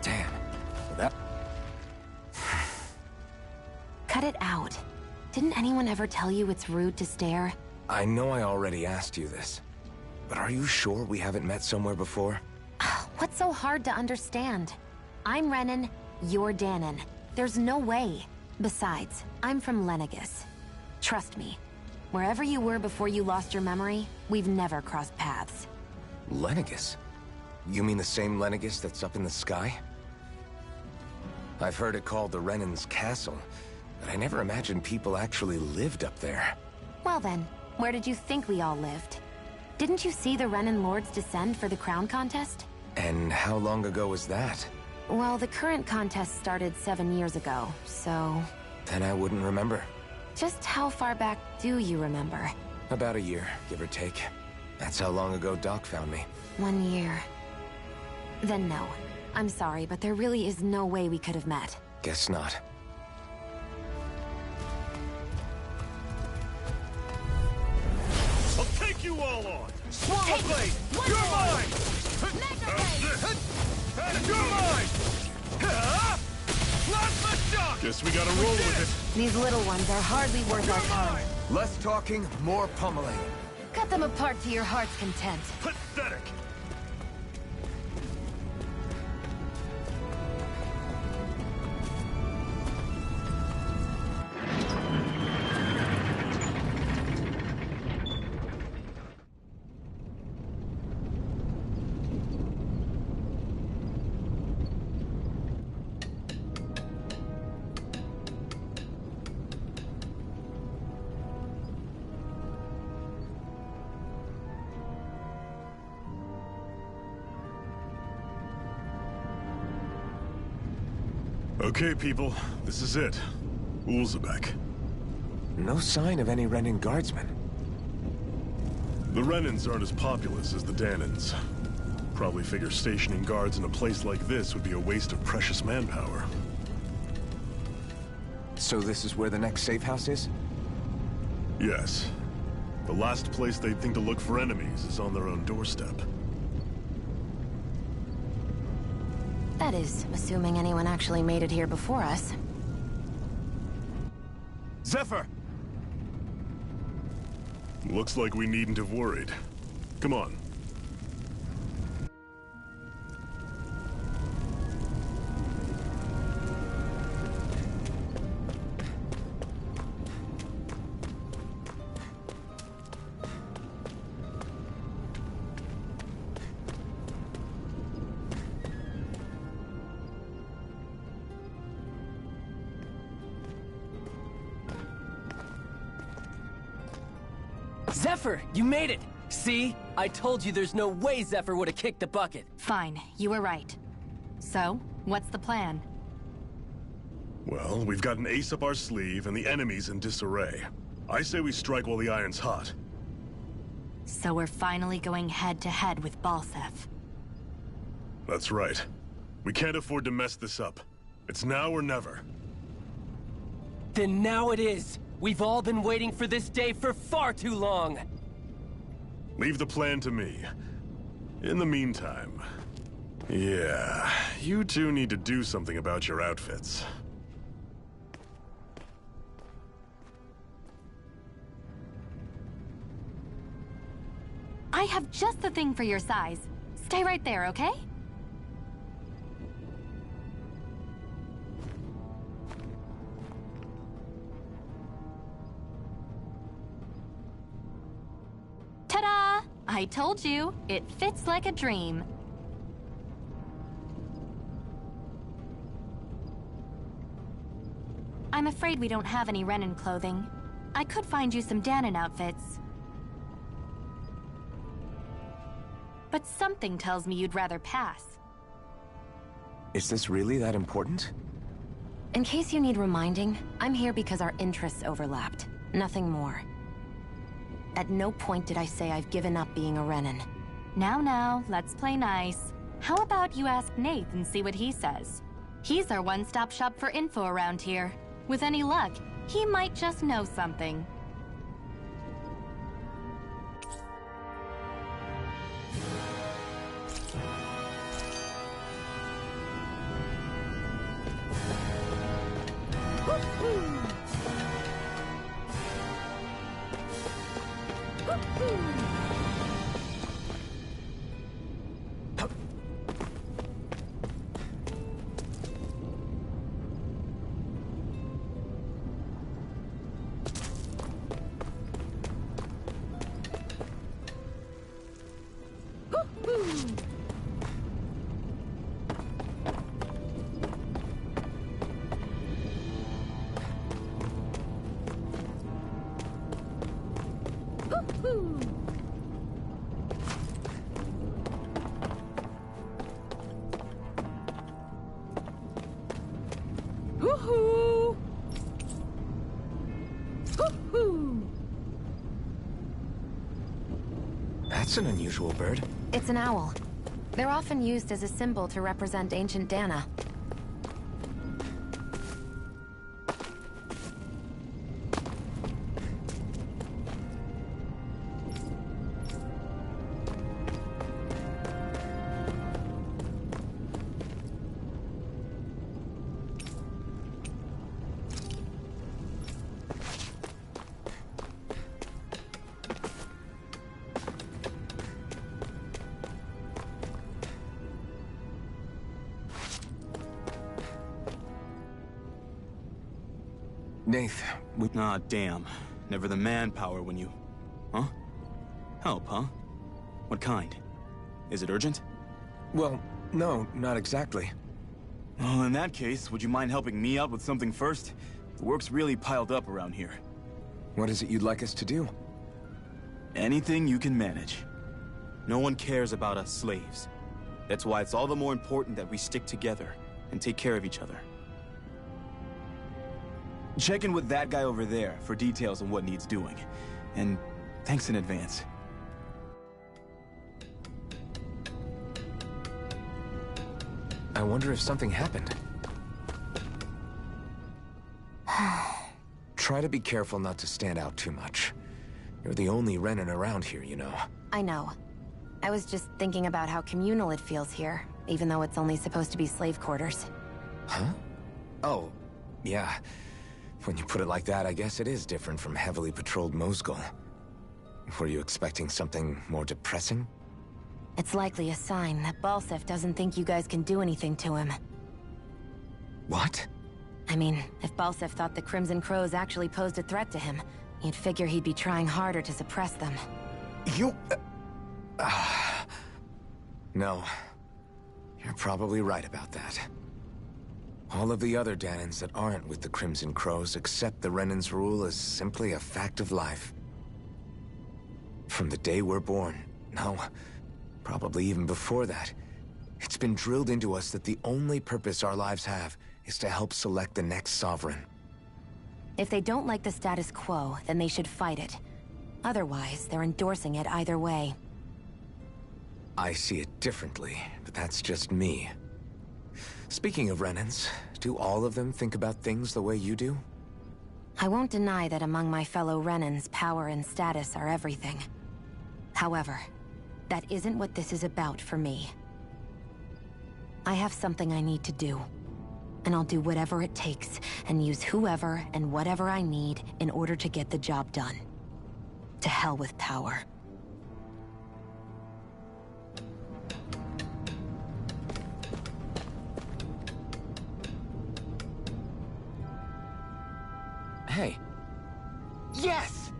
Speaker 4: Damn. That...
Speaker 3: Cut it out. Didn't anyone ever tell you it's rude to stare?
Speaker 4: I know I already asked you this, but are you sure we haven't met somewhere before?
Speaker 3: What's so hard to understand? I'm Renan, you're Danon. There's no way. Besides, I'm from Lenegis. Trust me, wherever you were before you lost your memory, we've never crossed paths.
Speaker 4: Lenegis? You mean the same Lenegis that's up in the sky? I've heard it called the Renan's Castle, but I never imagined people actually lived up there.
Speaker 3: Well then, where did you think we all lived? Didn't you see the Renan Lords descend for the crown contest?
Speaker 4: And how long ago was that?
Speaker 3: Well, the current contest started 7 years ago, so...
Speaker 4: Then I wouldn't remember.
Speaker 3: Just how far back do you remember?
Speaker 4: About a year, give or take. That's how long ago Doc found me.
Speaker 3: 1 year. Then no. I'm sorry, but there really is no way we could have met.
Speaker 4: Guess not.
Speaker 1: I'll take you all on! Swallow Blade! You're mine! And you're mine! Plasma Shock! Guess we gotta roll with it.
Speaker 3: These little ones are hardly worth our time.
Speaker 4: Less talking, more pummeling.
Speaker 3: Cut them apart to your heart's content.
Speaker 1: Pathetic! Okay, people, this is it. Ulzebek.
Speaker 4: No sign of any Renan guardsmen.
Speaker 1: The Renans aren't as populous as the Danans. Probably figure stationing guards in a place like this would be a waste of precious manpower.
Speaker 4: So this is where the next safe house is?
Speaker 1: Yes. The last place they'd think to look for enemies is on their own doorstep.
Speaker 3: That is, assuming anyone actually made it here before us.
Speaker 1: Zephyr! Looks like we needn't have worried. Come on.
Speaker 11: Zephyr, you made it! See? I told you there's no way Zephyr would have kicked the bucket.
Speaker 10: Fine, you were right. So, what's the plan?
Speaker 1: Well, we've got an ace up our sleeve and the enemy's in disarray. I say we strike while the iron's hot.
Speaker 10: So we're finally going head-to-head with Balseph.
Speaker 1: That's right. We can't afford to mess this up. It's now or never.
Speaker 11: Then now it is! We've all been waiting for this day for far too long!
Speaker 1: Leave the plan to me. In the meantime... Yeah, you two need to do something about your outfits.
Speaker 10: I have just the thing for your size. Stay right there, okay? Ta-da! I told you, it fits like a dream. I'm afraid we don't have any Renan clothing. I could find you some Danan outfits. But something tells me you'd rather pass.
Speaker 4: Is this really that important?
Speaker 3: In case you need reminding, I'm here because our interests overlapped. Nothing more. At no point did I say I've given up being a Renan.
Speaker 10: Now, let's play nice. How about you ask Nath and see what he says? He's our one-stop shop for info around here. With any luck, he might just know something.
Speaker 4: That's an unusual bird.
Speaker 3: It's an owl. They're often used as a symbol to represent ancient Dana.
Speaker 4: Nath, we...
Speaker 12: Ah, damn. Never the manpower when you... Huh? Help, huh? What kind? Is it urgent?
Speaker 4: Well, no, not exactly.
Speaker 12: Well, in that case, would you mind helping me out with something first? The work's really piled up around here.
Speaker 4: What is it you'd like us to do?
Speaker 12: Anything you can manage. No one cares about us slaves. That's why it's all the more important that we stick together and take care of each other. Check in with that guy over there for details on what needs doing. And thanks in advance.
Speaker 4: I wonder if something happened. Try to be careful not to stand out too much. You're the only Renan around here, you know.
Speaker 3: I know. I was just thinking about how communal it feels here, even though it's only supposed to be slave quarters.
Speaker 4: Huh? Oh, yeah. When you put it like that, I guess it is different from heavily patrolled Mosgul. Were you expecting something more depressing?
Speaker 3: It's likely a sign that Balseph doesn't think you guys can do anything to him.
Speaker 4: What?
Speaker 3: I mean, if Balseph thought the Crimson Crows actually posed a threat to him, you'd figure he'd be trying harder to suppress them.
Speaker 4: You... No. You're probably right about that. All of the other Danans that aren't with the Crimson Crows accept the Renan's rule as simply a fact of life. From the day we're born, no, probably even before that, it's been drilled into us that the only purpose our lives have is to help select the next sovereign.
Speaker 3: If they don't like the status quo, then they should fight it. Otherwise, they're endorsing it either way.
Speaker 4: I see it differently, but that's just me. Speaking of Renans, do all of them think about things the way you do?
Speaker 3: I won't deny that among my fellow Renans, power and status are everything. However, that isn't what this is about for me. I have something I need to do. And I'll do whatever it takes, and use whoever and whatever I need in order to get the job done. To hell with power.
Speaker 4: Hey. Yes!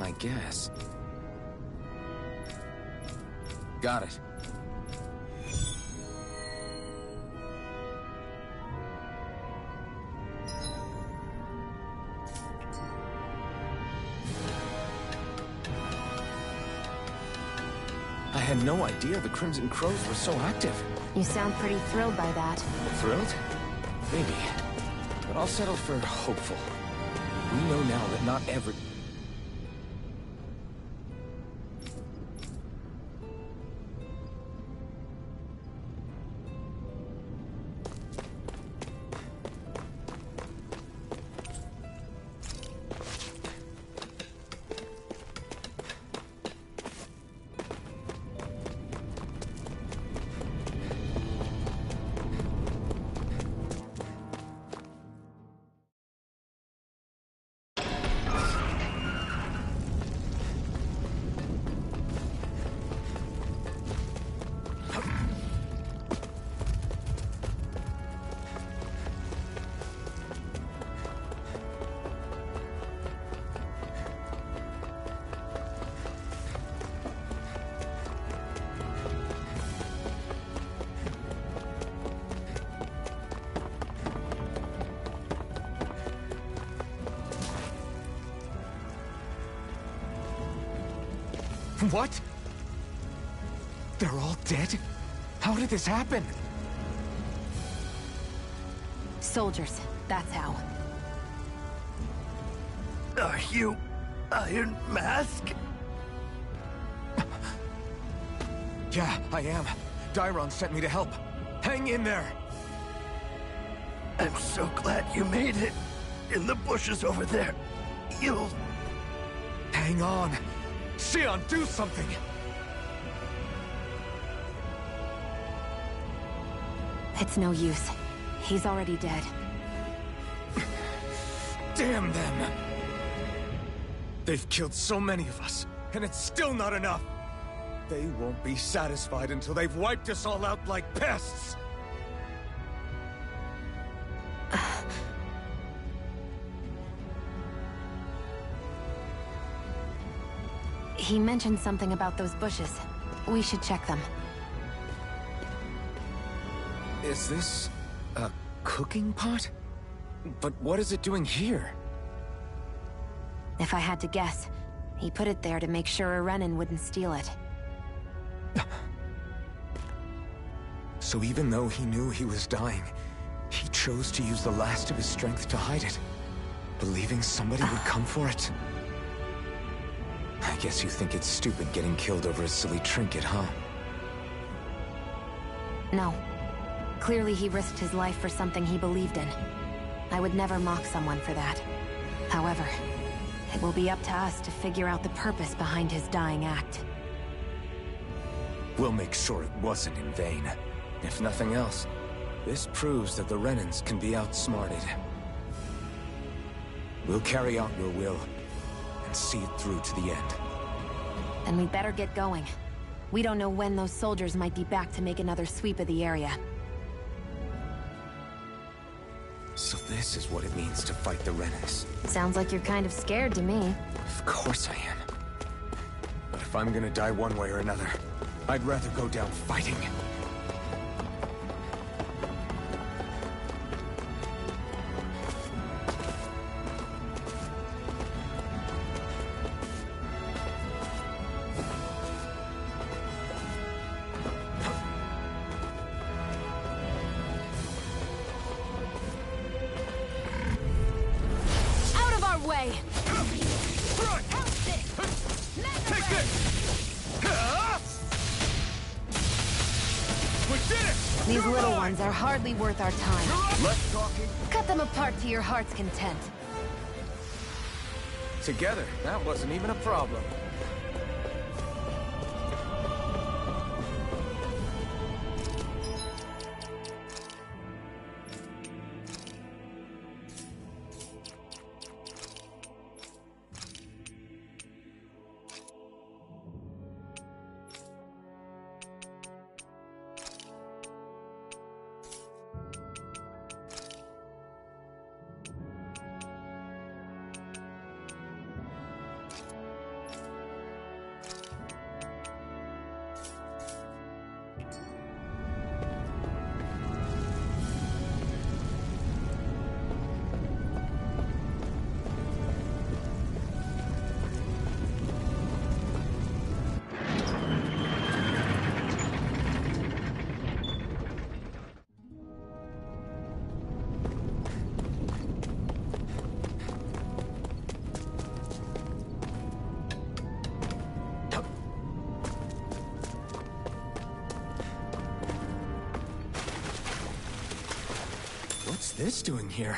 Speaker 4: I guess. Got it. I had no idea the Crimson Crows were so active.
Speaker 3: You sound pretty thrilled by that.
Speaker 4: Thrilled? Maybe. But I'll settle for hopeful. We know now that not every... What? They're all dead? How did this happen?
Speaker 3: Soldiers, that's how.
Speaker 15: Are you Iron Mask?
Speaker 4: Yeah, I am. Dairon sent me to help. Hang in there!
Speaker 15: I'm so glad you made it. In the bushes over there. You'll...
Speaker 4: Hang on. Xion, do something!
Speaker 3: It's no use. He's already dead.
Speaker 4: Damn them! They've killed so many of us, and it's still not enough! They won't be satisfied until they've wiped us all out like pests!
Speaker 3: He mentioned something about those bushes. We should check them.
Speaker 4: Is this... a cooking pot? But what is it doing here?
Speaker 3: If I had to guess, he put it there to make sure a Renan wouldn't steal it.
Speaker 4: So even though he knew he was dying, he chose to use the last of his strength to hide it, believing somebody would come for it? I guess you think it's stupid getting killed over a silly trinket, huh?
Speaker 3: No. Clearly he risked his life for something he believed in. I would never mock someone for that. However, it will be up to us to figure out the purpose behind his dying act.
Speaker 4: We'll make sure it wasn't in vain. If nothing else, this proves that the Renans can be outsmarted. We'll carry out your will, and see it through to the end.
Speaker 3: Then we'd better get going. We don't know when those soldiers might be back to make another sweep of the area.
Speaker 4: So this is what it means to fight the Renans.
Speaker 3: Sounds like you're kind of scared to me.
Speaker 4: Of course I am. But if I'm gonna die one way or another, I'd rather go down fighting.
Speaker 3: These little ones are hardly worth our time.
Speaker 4: Less talking.
Speaker 3: Cut them apart to your heart's content.
Speaker 4: Together, that wasn't even a problem. What's this doing here?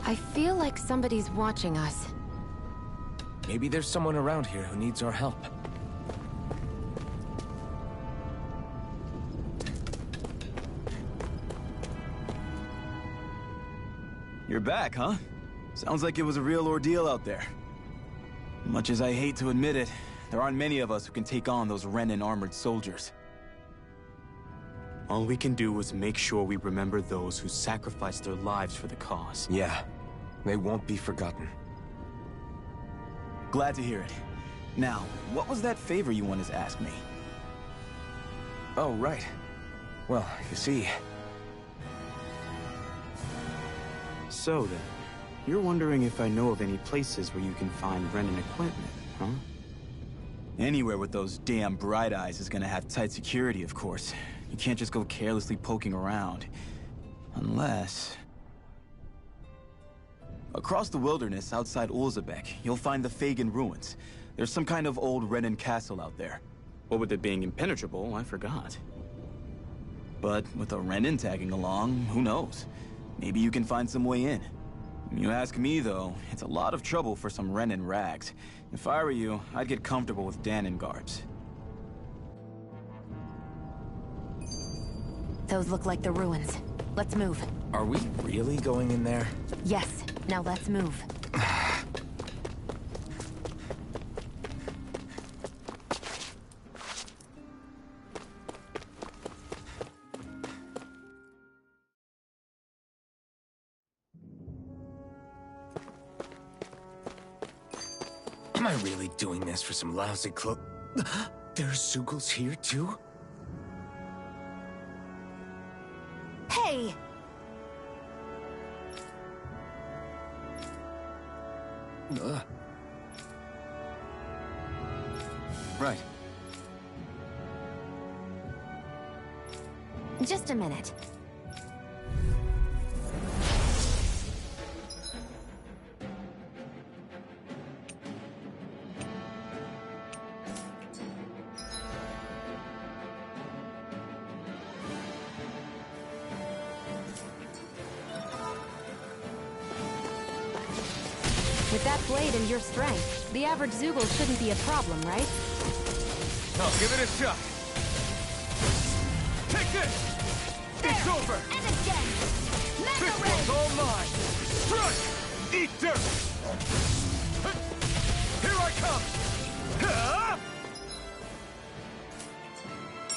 Speaker 3: I feel like somebody's watching us.
Speaker 4: Maybe there's someone around here who needs our help.
Speaker 16: You're back, huh? Sounds like it was a real ordeal out there. Much as I hate to admit it, there aren't many of us who can take on those Renan armored soldiers.
Speaker 9: All we can do is make sure we remember those who sacrificed their lives for the cause.
Speaker 4: Yeah, they won't be forgotten.
Speaker 16: Glad to hear it. Now, what was that favor you wanted to ask me?
Speaker 4: Oh, right. Well, you see...
Speaker 9: So then, you're wondering if I know of any places where you can find Renan equipment, huh?
Speaker 16: Anywhere with those damn Bright Eyes is gonna have tight security, of course. You can't just go carelessly poking around. Unless... Across the wilderness outside Ulzebek, you'll find the Fagin ruins. There's some kind of old Renan castle out there.
Speaker 9: What with it being impenetrable, I forgot.
Speaker 16: But with a Renan tagging along, who knows? Maybe you can find some way in. You ask me, though, it's a lot of trouble for some Renan rags. If I were you, I'd get comfortable with Danon garbs.
Speaker 3: Those look like the ruins. Let's move.
Speaker 4: Are we really going in there?
Speaker 3: Yes. Now let's move.
Speaker 4: Am I really doing this for some lousy There's Zeugles here, too?
Speaker 3: Hey!
Speaker 4: Right.
Speaker 3: Just a minute. With that blade and your strength, the average Zeugl shouldn't be a problem, right?
Speaker 2: I'll give it a shot. Take this!
Speaker 13: There.
Speaker 2: It's over!
Speaker 13: And again!
Speaker 2: This one's all mine! Strike! Eat dirt! Here I come!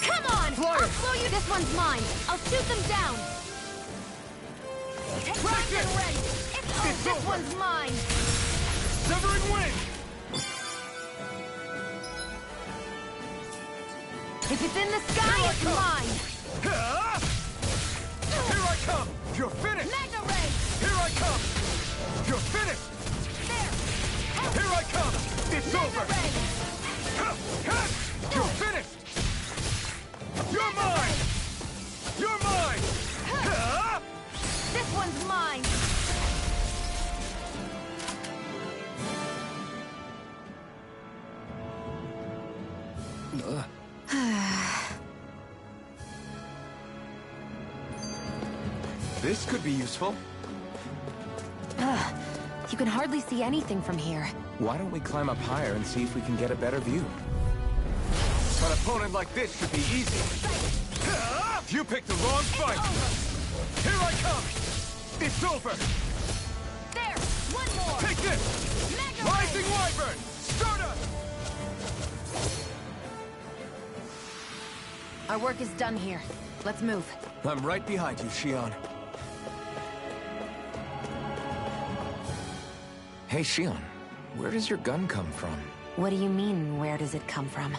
Speaker 13: Come on!
Speaker 2: Flyer.
Speaker 13: I'll slow you!
Speaker 3: This one's mine! I'll shoot them down!
Speaker 13: Take it ready! This
Speaker 2: over.
Speaker 13: one's mine!
Speaker 2: Severing wing!
Speaker 3: If it's in the sky, it's mine!
Speaker 2: Here I come! You're finished!
Speaker 13: Magna Ray!
Speaker 2: Here I come! You're finished!
Speaker 13: There!
Speaker 2: Here I come! It's
Speaker 13: Magna
Speaker 2: over!
Speaker 13: Ray!
Speaker 2: You're finished! You're mine! You're mine!
Speaker 3: This one's mine!
Speaker 4: This could be useful.
Speaker 3: You can hardly see anything from here.
Speaker 4: Why don't we climb up higher and see if we can get a better view?
Speaker 2: An opponent like this should be easy. You picked the wrong fight! Here I come! It's over!
Speaker 13: There! One more!
Speaker 2: Take this!
Speaker 13: Magna
Speaker 2: Rising
Speaker 13: Ray!
Speaker 2: Wyvern! Stardust!
Speaker 3: Our work is done here. Let's move.
Speaker 4: I'm right behind you, Shionne. Hey, Shionne, where does your gun come from?
Speaker 3: What do you mean, where does it come from?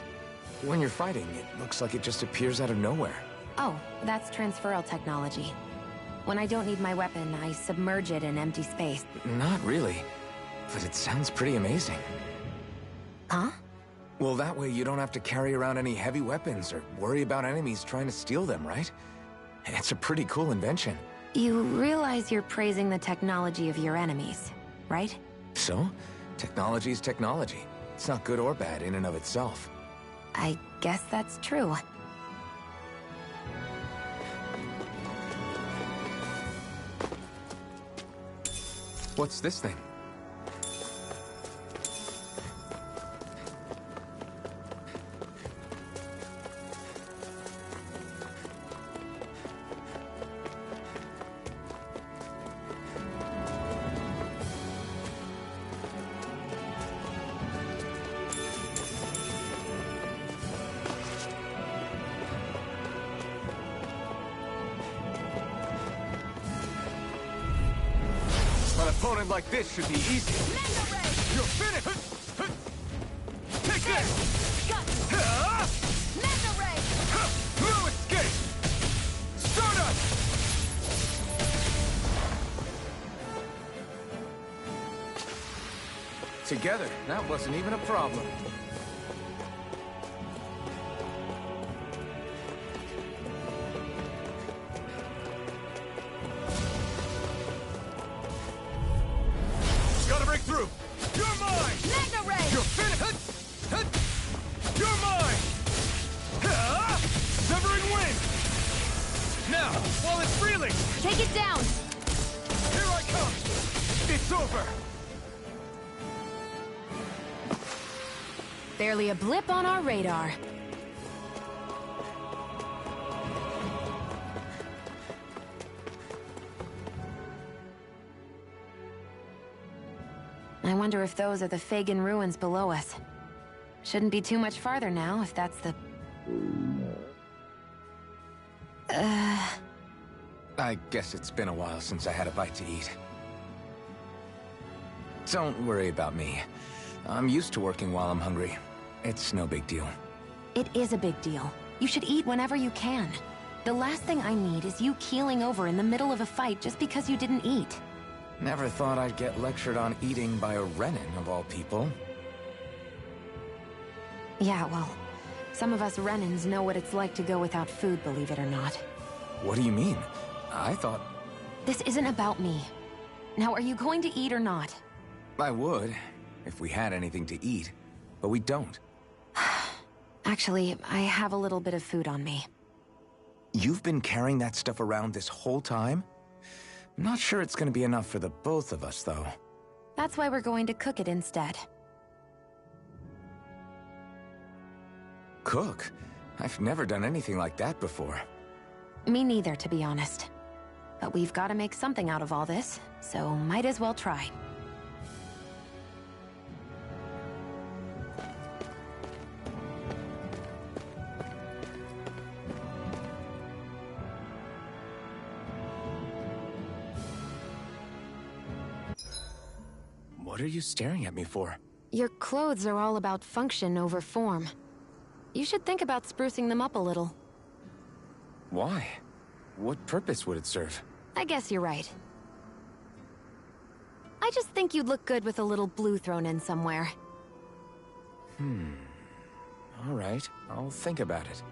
Speaker 4: When you're fighting, it looks like it just appears out of nowhere.
Speaker 3: Oh, that's transferal technology. When I don't need my weapon, I submerge it in empty space.
Speaker 4: Not really, but it sounds pretty amazing.
Speaker 3: Huh?
Speaker 4: Well, that way you don't have to carry around any heavy weapons or worry about enemies trying to steal them, right? It's a pretty cool invention.
Speaker 3: You realize you're praising the technology of your enemies, right?
Speaker 4: So, technology is technology. It's not good or bad in and of itself.
Speaker 3: I guess that's true.
Speaker 4: What's this thing? An opponent like this should be easy.
Speaker 8: You're finished! Take this!
Speaker 4: No escape!
Speaker 8: Stardust!
Speaker 4: Together, that wasn't even a problem.
Speaker 8: Gotta break through! You're mine!
Speaker 13: Mega Ray!
Speaker 8: You're finished! You're mine! Severing wing! Now, while it's reeling!
Speaker 13: Take it down!
Speaker 8: Here I come! It's over!
Speaker 3: Barely a blip on our radar. I wonder if those are the Fagin ruins below us. Shouldn't be too much farther now, if that's the...
Speaker 4: I guess it's been a while since I had a bite to eat. Don't worry about me. I'm used to working while I'm hungry. It's no big deal.
Speaker 3: It is a big deal. You should eat whenever you can. The last thing I need is you keeling over in the middle of a fight just because you didn't eat.
Speaker 4: Never thought I'd get lectured on eating by a Renin, of all people.
Speaker 3: Yeah, well, some of us Renins know what it's like to go without food, believe it or not.
Speaker 4: What do you mean? I thought...
Speaker 3: This isn't about me. Now, are you going to eat or not?
Speaker 4: I would, if we had anything to eat, but we don't.
Speaker 3: Actually, I have a little bit of food on me.
Speaker 4: You've been carrying that stuff around this whole time? I'm not sure it's gonna be enough for the both of us, though.
Speaker 3: That's why we're going to cook it instead.
Speaker 4: Cook? I've never done anything like that before.
Speaker 3: Me neither, to be honest. But we've got to make something out of all this, so might as well try.
Speaker 4: What are you staring at me for?
Speaker 3: Your clothes are all about function over form. You should think about sprucing them up a little.
Speaker 4: Why? What purpose would it serve?
Speaker 3: I guess you're right. I just think you'd look good with a little blue thrown in somewhere.
Speaker 4: All right, I'll think about it.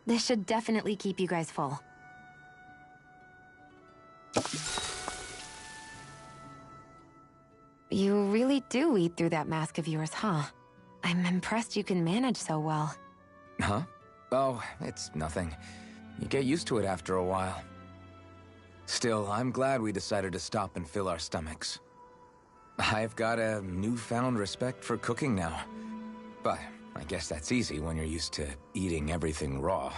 Speaker 3: This should definitely keep you guys full. You really do eat through that mask of yours, huh? I'm impressed you can manage so well.
Speaker 4: Huh? Oh, it's nothing. You get used to it after a while. Still, I'm glad we decided to stop and fill our stomachs. I've got a newfound respect for cooking now. But I guess that's easy when you're used to eating everything raw.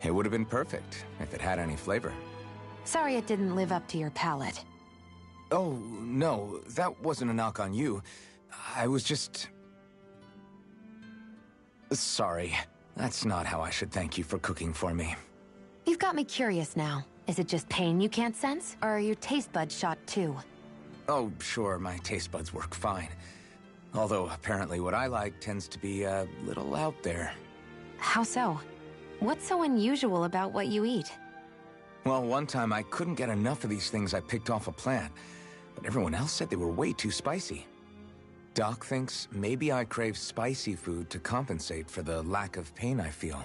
Speaker 4: It would have been perfect if it had any flavor.
Speaker 3: Sorry it didn't live up to your palate.
Speaker 4: Oh, no, that wasn't a knock on you. I was just... Sorry. That's not how I should thank you for cooking for me.
Speaker 3: You've got me curious now. Is it just pain you can't sense, or are your taste buds shot too?
Speaker 4: Oh, sure, my taste buds work fine. Although, apparently what I like tends to be a little out there.
Speaker 3: How so? What's so unusual about what you eat?
Speaker 4: Well, one time I couldn't get enough of these things I picked off a plant, but everyone else said they were way too spicy. Doc thinks maybe I crave spicy food to compensate for the lack of pain I feel.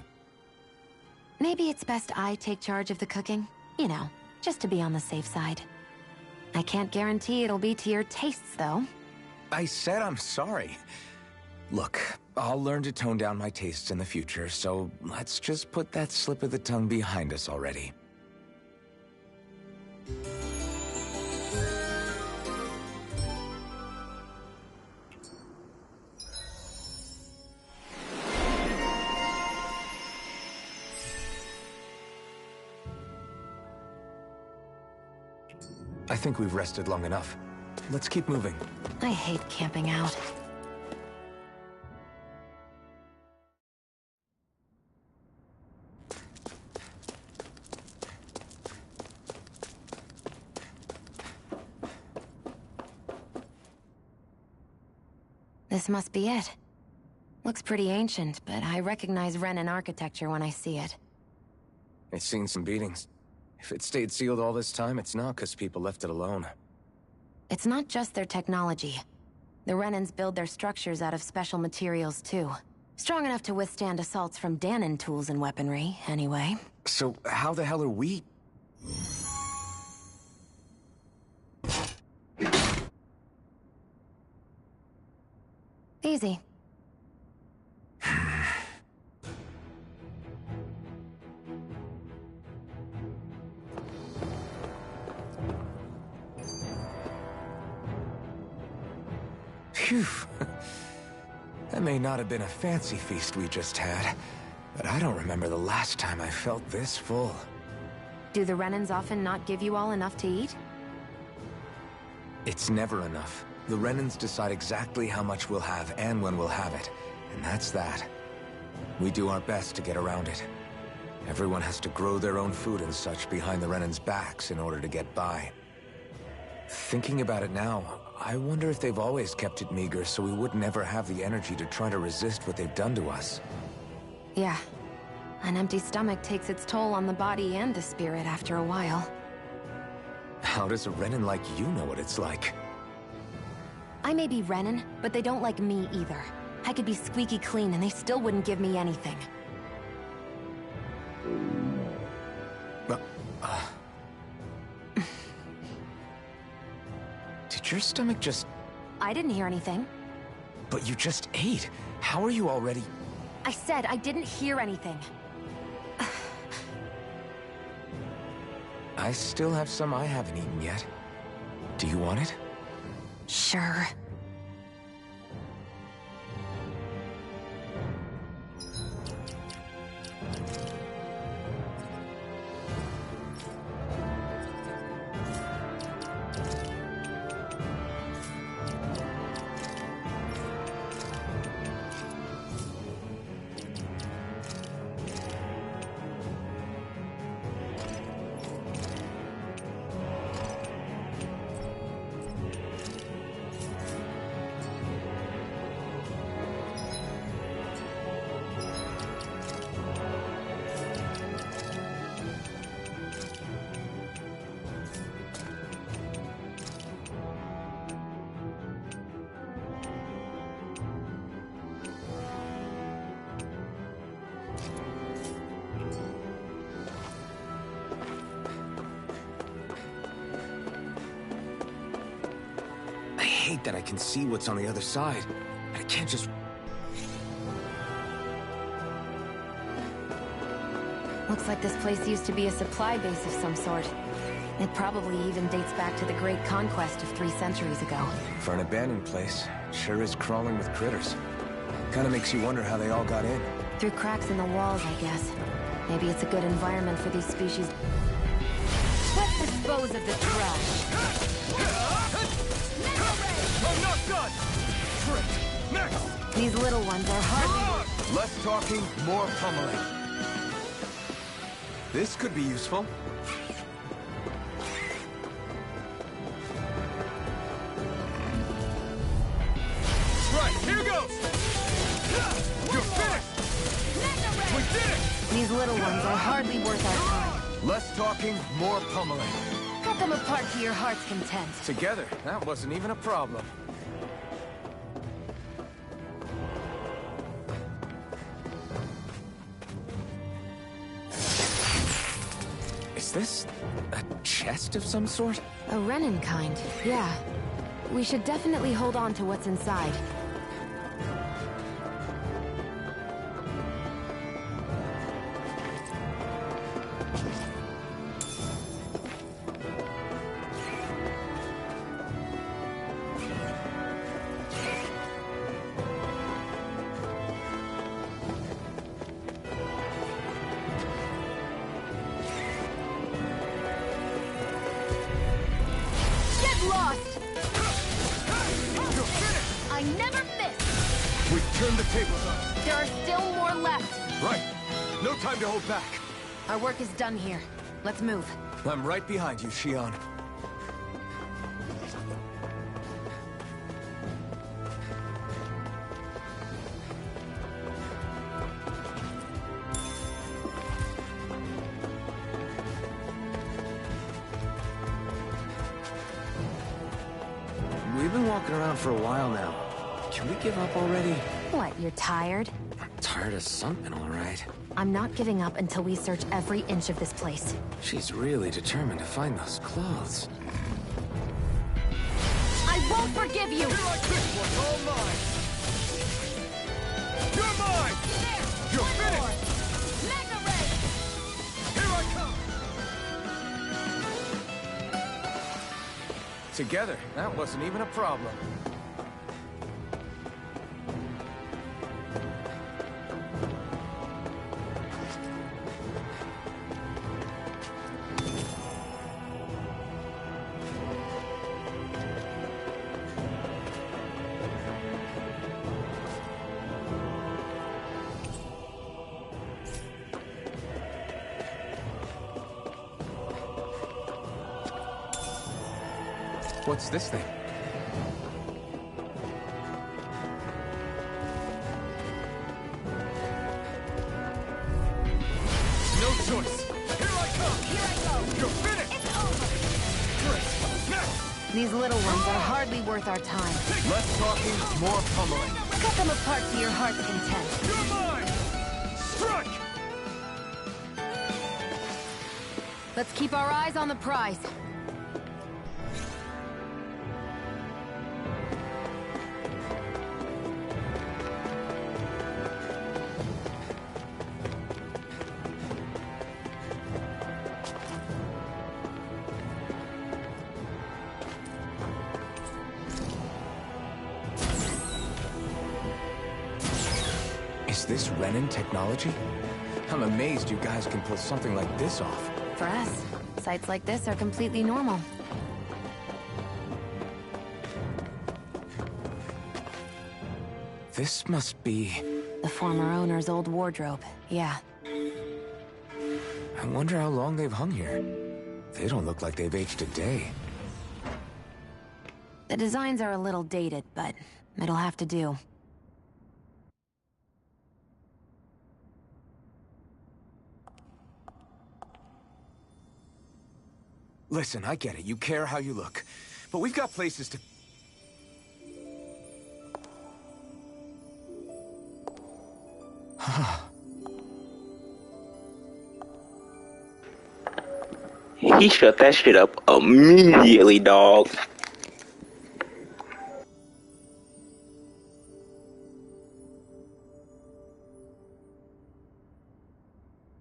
Speaker 3: Maybe it's best I take charge of the cooking. You know, just to be on the safe side. I can't guarantee it'll be to your tastes, though.
Speaker 4: I said I'm sorry. Look, I'll learn to tone down my tastes in the future, so let's just put that slip of the tongue behind us already. I think we've rested long enough. Let's keep moving.
Speaker 3: I hate camping out. This must be it. Looks pretty ancient, but I recognize Renan architecture when I see it.
Speaker 4: It's seen some beatings. If it stayed sealed all this time, it's not because people left it alone.
Speaker 3: It's not just their technology. The Renans build their structures out of special materials, too. Strong enough to withstand assaults from Dahnan tools and weaponry, anyway.
Speaker 4: So how the hell are we...
Speaker 3: Easy.
Speaker 4: Phew. That may not have been a fancy feast we just had, but I don't remember the last time I felt this full.
Speaker 3: Do the Renans often not give you all enough to eat?
Speaker 4: It's never enough. The Renans decide exactly how much we'll have and when we'll have it, and that's that. We do our best to get around it. Everyone has to grow their own food and such behind the Renans' backs in order to get by. Thinking about it now, I wonder if they've always kept it meager so we would never have the energy to try to resist what they've done to us.
Speaker 3: Yeah. An empty stomach takes its toll on the body and the spirit after a while.
Speaker 4: How does a Renan like you know what it's like?
Speaker 3: I may be Renan, but they don't like me either. I could be squeaky clean and they still wouldn't give me anything.
Speaker 4: Did your stomach just...
Speaker 3: I didn't hear anything.
Speaker 4: But you just ate. How are you already...
Speaker 3: I said I didn't hear anything.
Speaker 4: I still have some I haven't eaten yet. Do you want it?
Speaker 3: Sure.
Speaker 4: I hate that I can see what's on the other side. I can't just...
Speaker 3: Looks like this place used to be a supply base of some sort. It probably even dates back to the Great Conquest of 3 centuries ago.
Speaker 4: For an abandoned place, it sure is crawling with critters. Kinda makes you wonder how they all got in.
Speaker 3: Through cracks in the walls, I guess. Maybe it's a good environment for these species. Let's dispose of the trash.
Speaker 8: I'm not done! Trick! Next!
Speaker 3: These little ones are hard.
Speaker 8: Less talking, more pummeling.
Speaker 4: This could be useful.
Speaker 8: Right, here goes! You're finished! We did it!
Speaker 3: These little ones are hardly worth our time.
Speaker 8: Less talking, more pummeling.
Speaker 3: Cut them apart to your heart's content.
Speaker 4: Together, that wasn't even a problem. this a chest of some sort?
Speaker 3: A Renin kind, yeah. We should definitely hold on to what's inside.
Speaker 13: I never miss!
Speaker 5: We've turned the tables on.
Speaker 13: There are still more left.
Speaker 5: Right. No time to hold back.
Speaker 3: Our work is done here. Let's move.
Speaker 4: I'm right behind you, Shion. We've been walking around for a while now. Can we give up already?
Speaker 3: What, you're tired?
Speaker 4: I'm tired of something, all right.
Speaker 3: I'm not giving up until we search every inch of this place.
Speaker 4: She's really determined to find those clothes.
Speaker 13: I won't forgive you!
Speaker 8: You're like this one's all mine! You're mine!
Speaker 13: There!
Speaker 8: You're
Speaker 13: One
Speaker 8: finished!
Speaker 13: more. Mega Ray!
Speaker 8: Here I come!
Speaker 4: Together, that wasn't even a problem. What's this thing?
Speaker 8: No choice! Here I come!
Speaker 13: Here I go!
Speaker 8: You're finished!
Speaker 13: It's over!
Speaker 8: Great! Next!
Speaker 3: These little ones are hardly worth our time.
Speaker 4: Less talking, more pummeling.
Speaker 3: Cut them apart to your heart's content.
Speaker 8: You're mine! Strike!
Speaker 3: Let's keep our eyes on the prize.
Speaker 4: Is this Renin technology? I'm amazed you guys can pull something like this off.
Speaker 3: For us, sites like this are completely normal.
Speaker 4: This must be...
Speaker 3: The former owner's old wardrobe, yeah.
Speaker 4: I wonder how long they've hung here. They don't look like they've aged a day.
Speaker 3: The designs are a little dated, but it'll have to do.
Speaker 4: Listen, I get it. You care how you look. But we've got places to...
Speaker 14: He shut that shit up immediately, dog.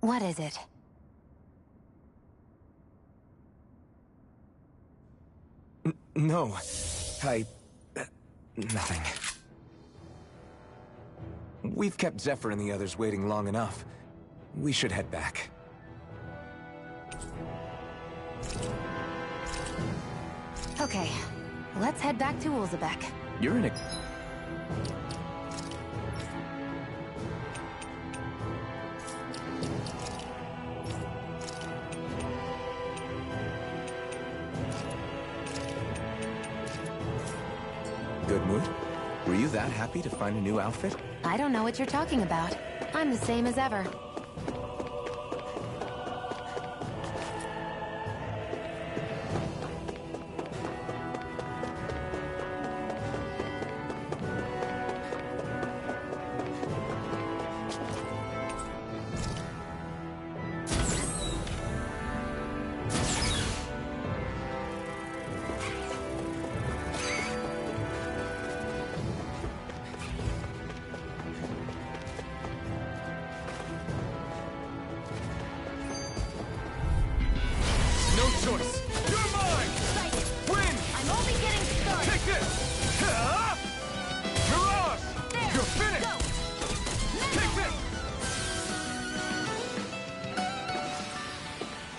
Speaker 3: What is it?
Speaker 4: No. Nothing. We've kept Zephyr and the others waiting long enough. We should head back.
Speaker 3: Okay, let's head back to Ulzebek.
Speaker 4: You're in a... Good mood? Were you that happy to find a new outfit?
Speaker 3: I don't know what you're talking about. I'm the same as ever.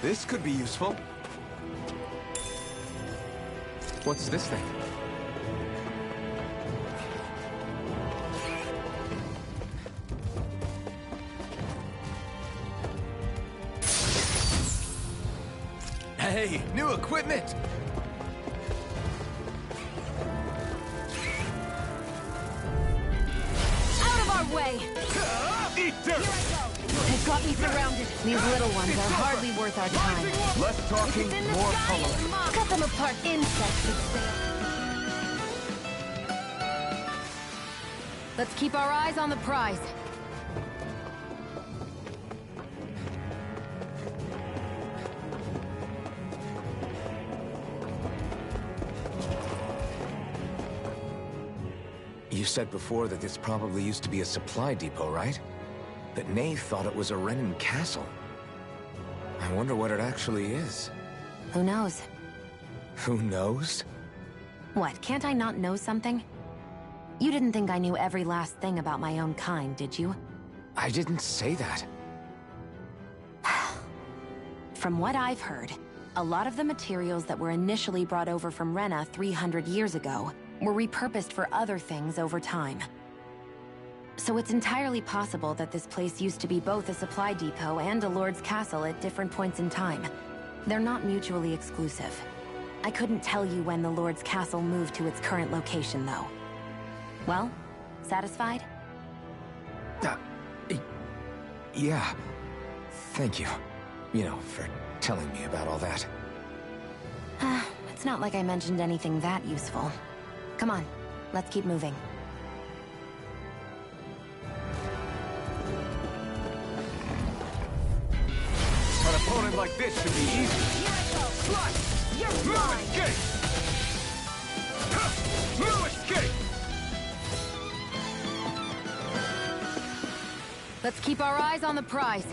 Speaker 16: This could be useful.
Speaker 4: What's this thing?
Speaker 16: Hey, new equipment!
Speaker 13: Out of our way!
Speaker 8: Eat dirt!
Speaker 13: They've got me surrounded.
Speaker 3: These little ones are hardly worth our time.
Speaker 16: Less talking, more coloring.
Speaker 13: Cut them apart, insects would say.
Speaker 3: Let's keep our eyes on the prize.
Speaker 4: You said before that this probably used to be a supply depot, right? But Nave thought it was a Renan castle. I wonder what it actually is.
Speaker 3: Who knows?
Speaker 4: Who knows?
Speaker 3: What, can't I not know something? You didn't think I knew every last thing about my own kind, did you?
Speaker 4: I didn't say that.
Speaker 3: From what I've heard, a lot of the materials that were initially brought over from Rena 300 years ago were repurposed for other things over time. So it's entirely possible that this place used to be both a supply depot and a lord's castle at different points in time. They're not mutually exclusive. I couldn't tell you when the lord's castle moved to its current location, though. Well, satisfied?
Speaker 4: Yeah. Thank you. You know, for telling me about all that.
Speaker 3: It's not like I mentioned anything that useful. Come on, let's keep moving.
Speaker 16: An opponent like this should be easy.
Speaker 8: Slice! You're mine! Escape! No escape!
Speaker 3: Let's keep our eyes on the prize.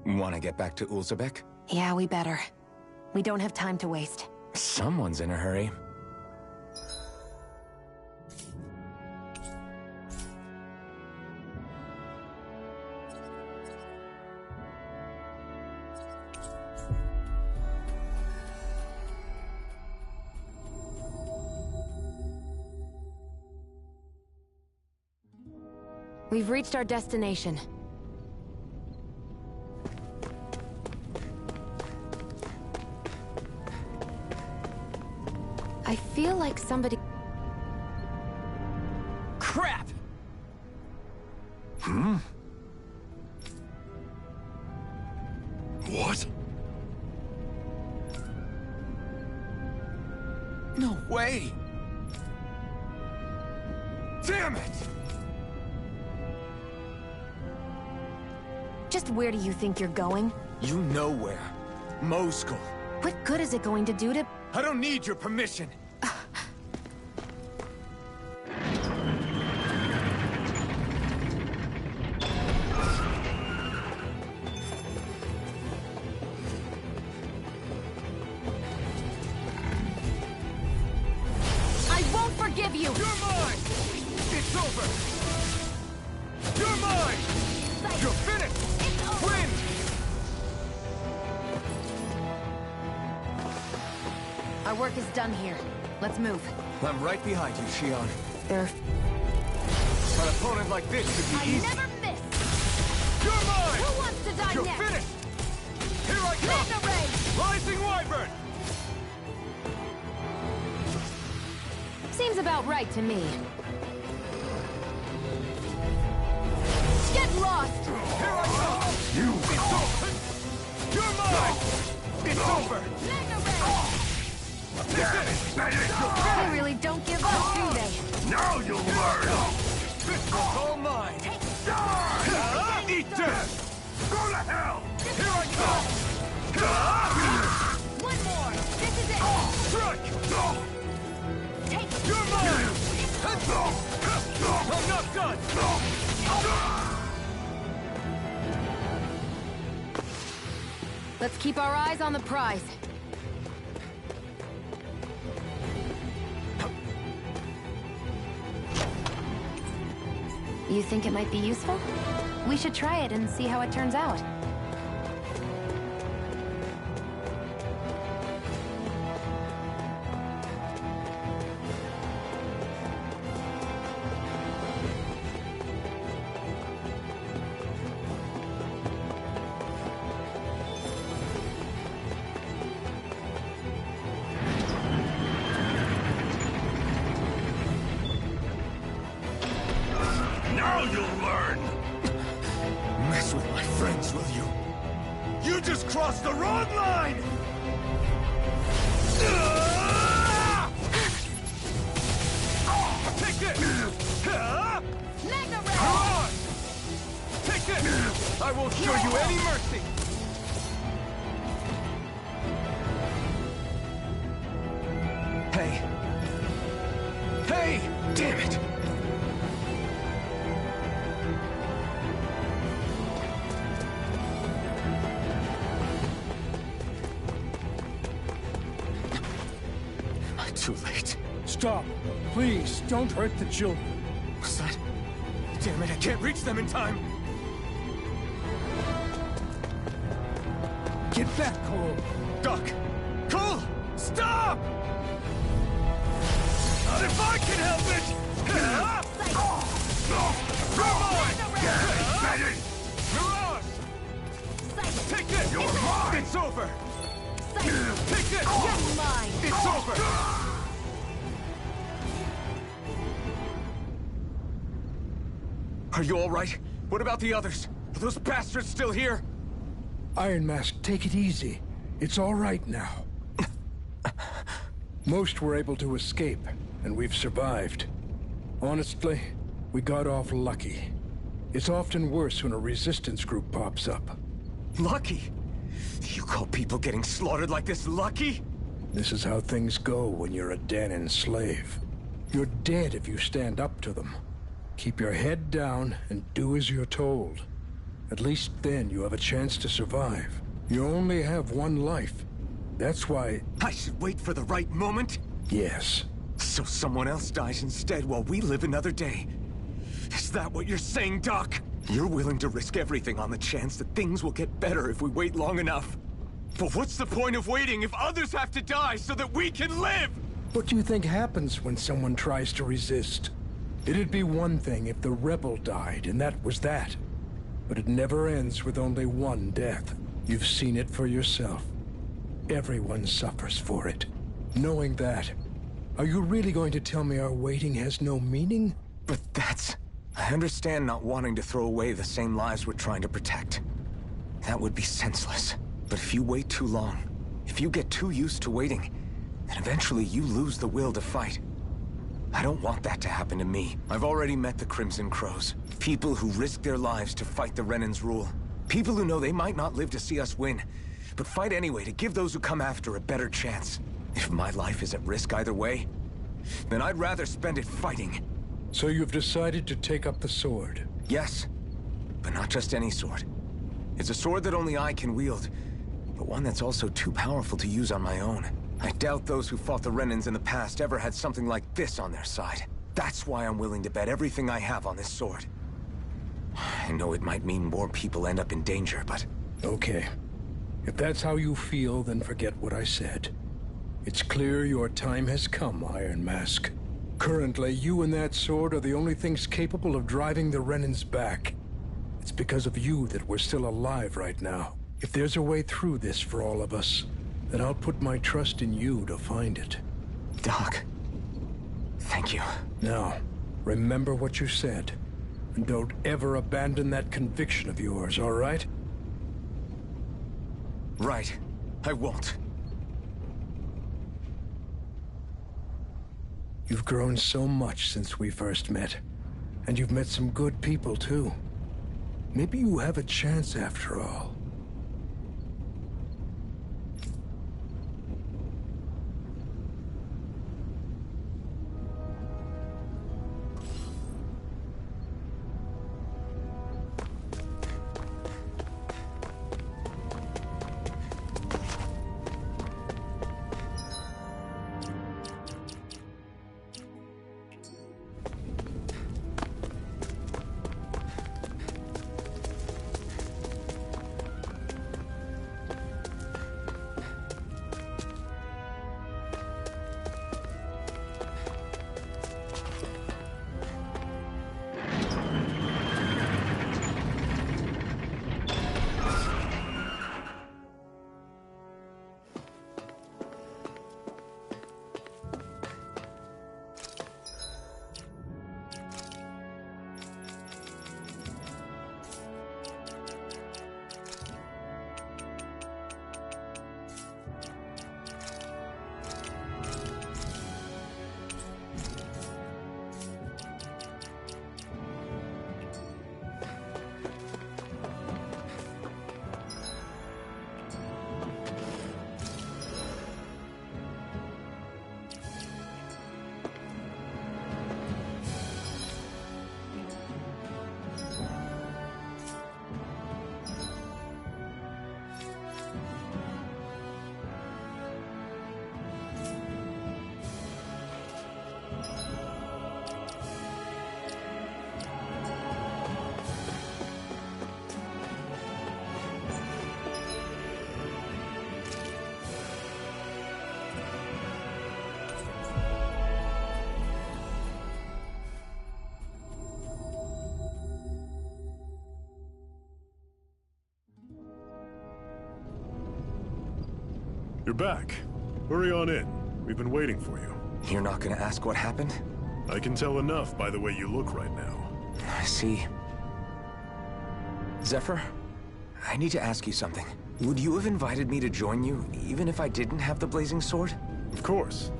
Speaker 4: Want to get back to Ulzebek?
Speaker 3: Yeah, we better. We don't have time to waste.
Speaker 4: Someone's in a hurry.
Speaker 3: We've reached our destination. I feel like somebody...
Speaker 11: Crap!
Speaker 8: What?
Speaker 16: No way!
Speaker 8: Damn it!
Speaker 3: Just where do you think you're going?
Speaker 4: You know where. Moskull.
Speaker 3: What good is it going to do to...
Speaker 4: I don't need your permission.
Speaker 3: I won't forgive you!
Speaker 8: You're mine! It's over! You're mine! You're finished! Win!
Speaker 3: Our work is done here. Let's move.
Speaker 16: I'm right behind you, Shion.
Speaker 3: There...
Speaker 16: An opponent like this should be easy.
Speaker 13: Never miss!
Speaker 8: You're mine!
Speaker 13: Who wants to die
Speaker 8: You're
Speaker 13: next?
Speaker 8: finished! Here I come!
Speaker 13: Mega Ray!
Speaker 8: Rising Wyvern!
Speaker 3: Seems about right to me.
Speaker 13: Get lost!
Speaker 8: Here I come! It's over! You're mine! It's over!
Speaker 13: Mega Ray!
Speaker 3: They really don't give up, do they?
Speaker 8: Now you'll learn! This one's all mine! Eat dirt! Go to hell! Here I come!
Speaker 13: One more! This is it!
Speaker 8: Strike!
Speaker 13: Take it!
Speaker 8: You're mine! I'm not done!
Speaker 3: Let's keep our eyes on the prize. You think it might be useful? We should try it and see how it turns out.
Speaker 8: Now you'll learn! Mess with my friends, will you? You just crossed the wrong line! Take it!
Speaker 3: Mega
Speaker 8: Ray! Take it! I won't show you any mercy!
Speaker 4: Hey! Hey! Damn it! Too late.
Speaker 5: Stop. Please, don't hurt the children.
Speaker 4: What's that? Damn it, I can't reach them in time!
Speaker 5: Get back, Cole!
Speaker 8: Doc! Cole! Stop! Not if I can help it! Mirage! Take it! You're mine! It's over! Take it!
Speaker 3: You're mine!
Speaker 8: It's over!
Speaker 4: Are you all right? What about the others? Are those bastards still here?
Speaker 5: Iron Mask, take it easy. It's all right now. Most were able to escape, and we've survived. Honestly, we got off lucky. It's often worse when a resistance group pops up.
Speaker 4: Lucky? You call people getting slaughtered like this lucky?
Speaker 5: This is how things go when you're a Dahnan slave. You're dead if you stand up to them. Keep your head down and do as you're told. At least then you have a chance to survive. You only have one life. That's why...
Speaker 4: I should wait for the right moment?
Speaker 5: Yes.
Speaker 4: So someone else dies instead while we live another day. Is that what you're saying, Doc? You're willing to risk everything on the chance that things will get better if we wait long enough. But what's the point of waiting if others have to die so that we can live?
Speaker 5: What do you think happens when someone tries to resist? It'd be one thing if the rebel died, and that was that. But it never ends with only one death. You've seen it for yourself. Everyone suffers for it. Knowing that, are you really going to tell me our waiting has no meaning?
Speaker 4: But that's... I understand not wanting to throw away the same lives we're trying to protect. That would be senseless. But if you wait too long, if you get too used to waiting, then eventually you lose the will to fight. I don't want that to happen to me. I've already met the Crimson Crows. People who risk their lives to fight the Renan's rule. People who know they might not live to see us win, but fight anyway to give those who come after a better chance. If my life is at risk either way, then I'd rather spend it fighting.
Speaker 5: So you've decided to take up the sword?
Speaker 4: Yes, but not just any sword. It's a sword that only I can wield, but one that's also too powerful to use on my own. I doubt those who fought the Renans in the past ever had something like this on their side. That's why I'm willing to bet everything I have on this sword. I know it might mean more people end up in danger, but...
Speaker 5: Okay. If that's how you feel, then forget what I said. It's clear your time has come, Iron Mask. Currently, you and that sword are the only things capable of driving the Renans back. It's because of you that we're still alive right now. If there's a way through this for all of us, then I'll put my trust in you to find it.
Speaker 4: Doc, thank you.
Speaker 5: Now, remember what you said. And don't ever abandon that conviction of yours, all right?
Speaker 4: Right. I won't.
Speaker 5: You've grown so much since we first met. And you've met some good people, too. Maybe you have a chance after all.
Speaker 1: You're back. Hurry on in. We've been waiting for you.
Speaker 4: You're not gonna ask what happened?
Speaker 1: I can tell enough by the way you look right now.
Speaker 4: I see. Zephyr, I need to ask you something. Would you have invited me to join you, even if I didn't have the blazing sword?
Speaker 1: Of course.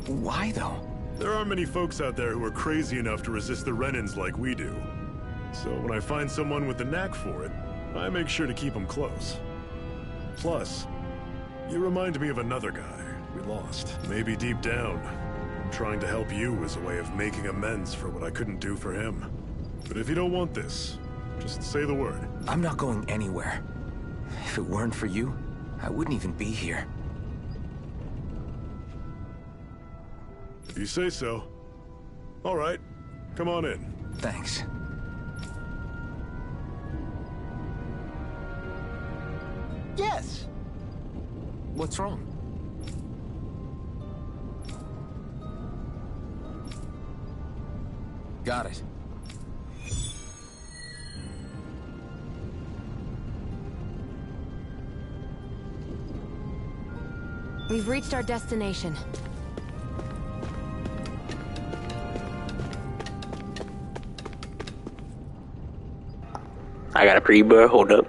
Speaker 4: Why, though?
Speaker 1: There aren't many folks out there who are crazy enough to resist the Renins like we do. So when I find someone with the knack for it, I make sure to keep them close. Plus, you remind me of another guy we lost. Maybe deep down, I'm trying to help you as a way of making amends for what I couldn't do for him. But if you don't want this, just say the word.
Speaker 4: I'm not going anywhere. If it weren't for you, I wouldn't even be here.
Speaker 1: If you say so. All right, come on in.
Speaker 4: Thanks.
Speaker 15: Yes!
Speaker 4: What's wrong? Got it.
Speaker 3: We've reached our destination.
Speaker 14: I got a pre-bird, hold up.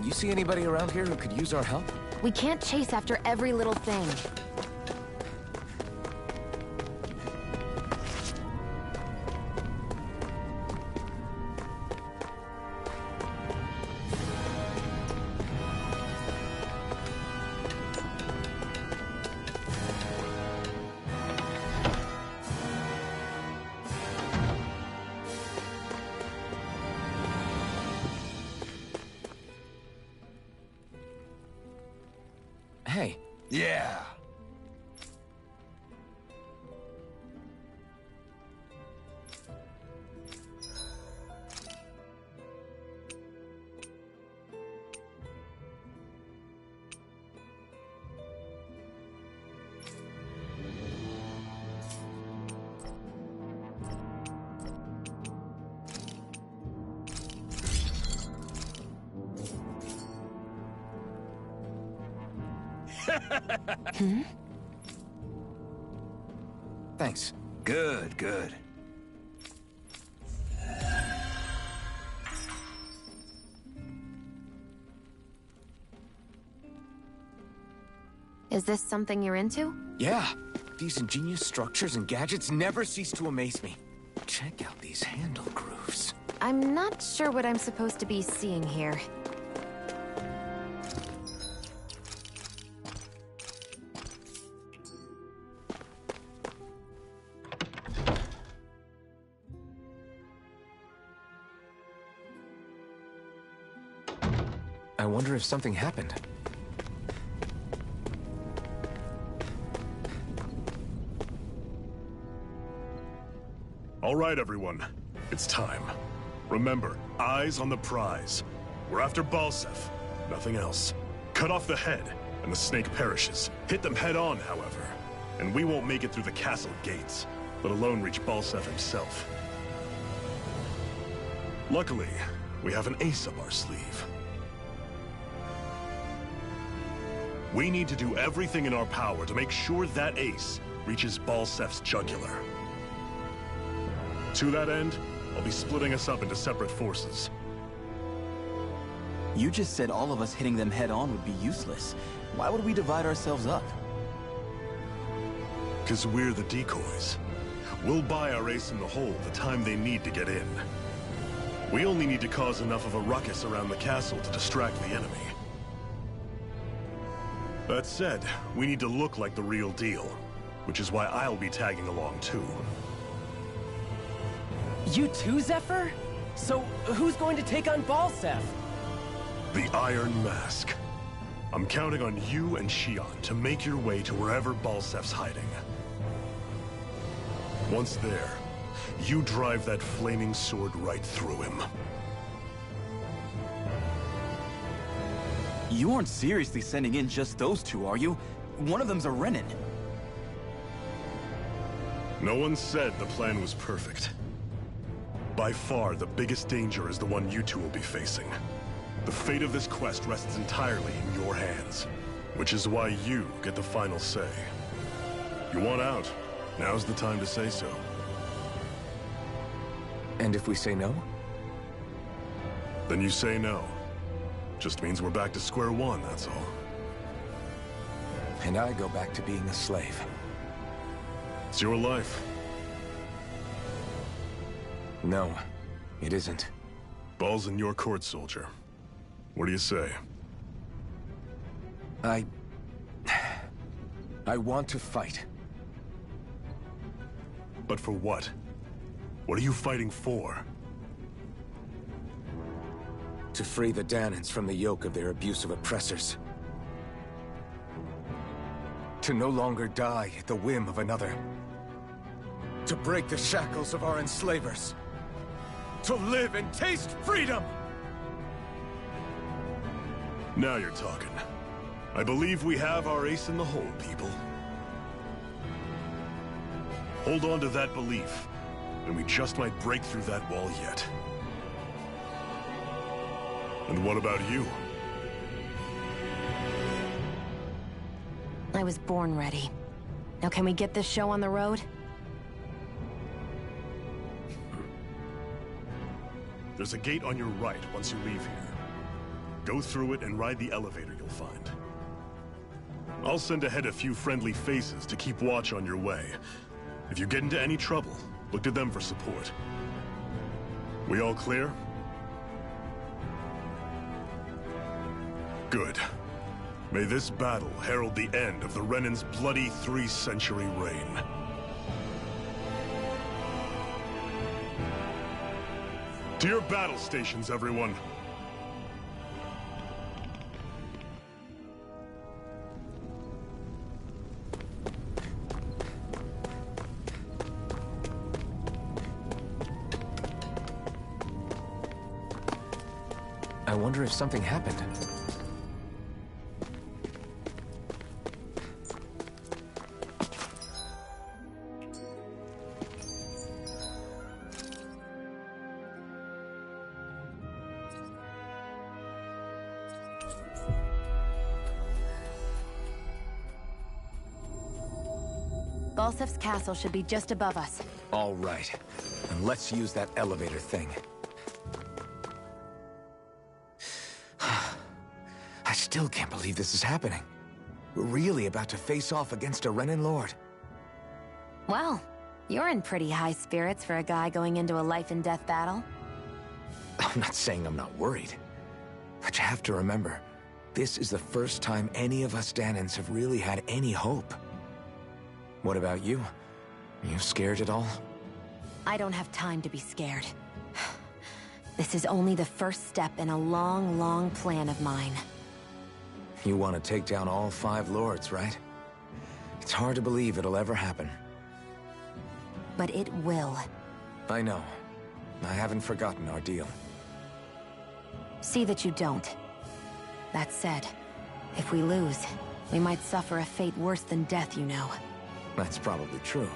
Speaker 4: You see anybody around here who could use our help?
Speaker 3: We can't chase after every little thing.
Speaker 4: Hey.
Speaker 15: Yeah.
Speaker 3: Hmm?
Speaker 4: Thanks.
Speaker 15: Good, good.
Speaker 3: Is this something you're into?
Speaker 4: Yeah. These ingenious structures and gadgets never cease to amaze me. Check out these handle grooves.
Speaker 3: I'm not sure what I'm supposed to be seeing here.
Speaker 4: I wonder if something happened.
Speaker 1: All right, everyone. It's time. Remember, eyes on the prize. We're after Balseph. Nothing else. Cut off the head, and the snake perishes. Hit them head on, however. And we won't make it through the castle gates. let alone reach Balseph himself. Luckily, we have an ace up our sleeve. We need to do everything in our power to make sure that ace reaches Balseph's jugular. To that end, I'll be splitting us up into separate forces.
Speaker 16: You just said all of us hitting them head-on would be useless. Why would we divide ourselves up?
Speaker 1: 'Cause we're the decoys. We'll buy our ace in the hole the time they need to get in. We only need to cause enough of a ruckus around the castle to distract the enemy. That said, we need to look like the real deal, which is why I'll be tagging along too.
Speaker 11: You too, Zephyr? So, who's going to take on Balseph?
Speaker 1: The Iron Mask. I'm counting on you and Xion to make your way to wherever Balseph's hiding. Once there, you drive that flaming sword right through him.
Speaker 16: You aren't seriously sending in just those two, are you? One of them's a Renin.
Speaker 1: No one said the plan was perfect. By far, the biggest danger is the one you two will be facing. The fate of this quest rests entirely in your hands, which is why you get the final say. You want out, now's the time to say so.
Speaker 4: And if we say no?
Speaker 1: Then you say no. Just means we're back to square one, that's all.
Speaker 4: And I go back to being a slave.
Speaker 1: It's your life.
Speaker 4: No, it isn't.
Speaker 1: Ball's in your court, soldier. What do you say?
Speaker 4: I want to fight.
Speaker 1: But for what? What are you fighting for?
Speaker 4: To free the Dahnans from the yoke of their abusive oppressors. To no longer die at the whim of another. To break the shackles of our enslavers. To live and taste freedom!
Speaker 1: Now you're talking. I believe we have our ace in the hole, people. Hold on to that belief, and we just might break through that wall yet. And what about you?
Speaker 3: I was born ready. Now can we get this show on the road?
Speaker 1: There's a gate on your right once you leave here. Go through it and ride the elevator you'll find. I'll send ahead a few friendly faces to keep watch on your way. If you get into any trouble, look to them for support. We all clear? Good. May this battle herald the end of the Renin's bloody 3-century reign. To your battle stations, everyone!
Speaker 4: I wonder if something happened.
Speaker 3: Balseph's castle should be just above us.
Speaker 4: All right. And let's use that elevator thing. I still can't believe this is happening. We're really about to face off against a Renin Lord.
Speaker 3: Well, you're in pretty high spirits for a guy going into a life-and-death battle.
Speaker 4: I'm not saying I'm not worried. But you have to remember, this is the first time any of us Dahnans have really had any hope. What about you? Are you scared at all?
Speaker 3: I don't have time to be scared. This is only the first step in a long, long plan of mine.
Speaker 4: You want to take down all 5 lords, right? It's hard to believe it'll ever happen.
Speaker 3: But it will.
Speaker 4: I know. I haven't forgotten our deal.
Speaker 3: See that you don't. That said, if we lose, we might suffer a fate worse than death, you know.
Speaker 4: That's probably true.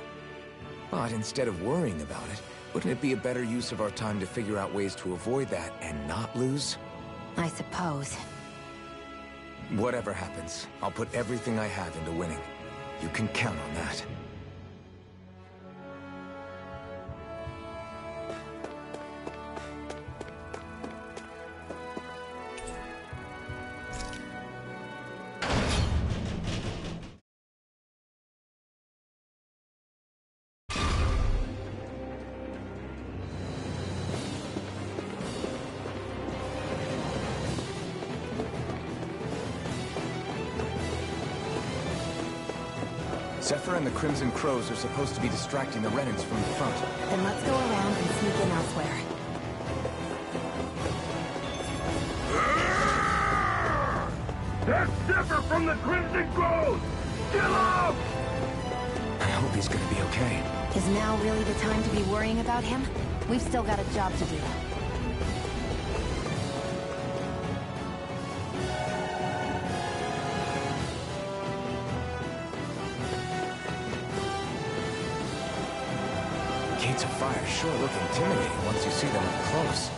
Speaker 4: But instead of worrying about it, wouldn't it be a better use of our time to figure out ways to avoid that and not lose?
Speaker 3: I suppose.
Speaker 4: Whatever happens, I'll put everything I have into winning. You can count on that. Zephyr and the Crimson Crows are supposed to be distracting the Renans from the front.
Speaker 3: Then let's go around and sneak in elsewhere.
Speaker 2: That's Zephyr from the Crimson Crows! Get out!
Speaker 4: I hope he's gonna be okay.
Speaker 3: Is now really the time to be worrying about him? We've still got a job to do.
Speaker 4: Gates of Fire sure look intimidating once you see them up close.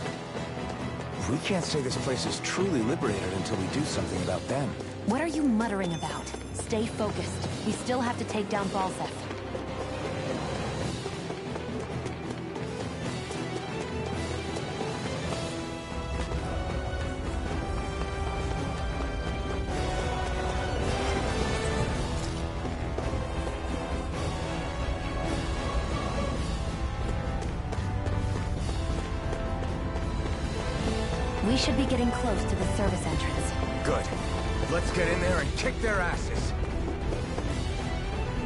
Speaker 4: We can't say this place is truly liberated until we do something about them.
Speaker 3: What are you muttering about? Stay focused. We still have to take down Balseph. We should be getting close to the service entrance.
Speaker 4: Good. Let's get in there and kick their asses.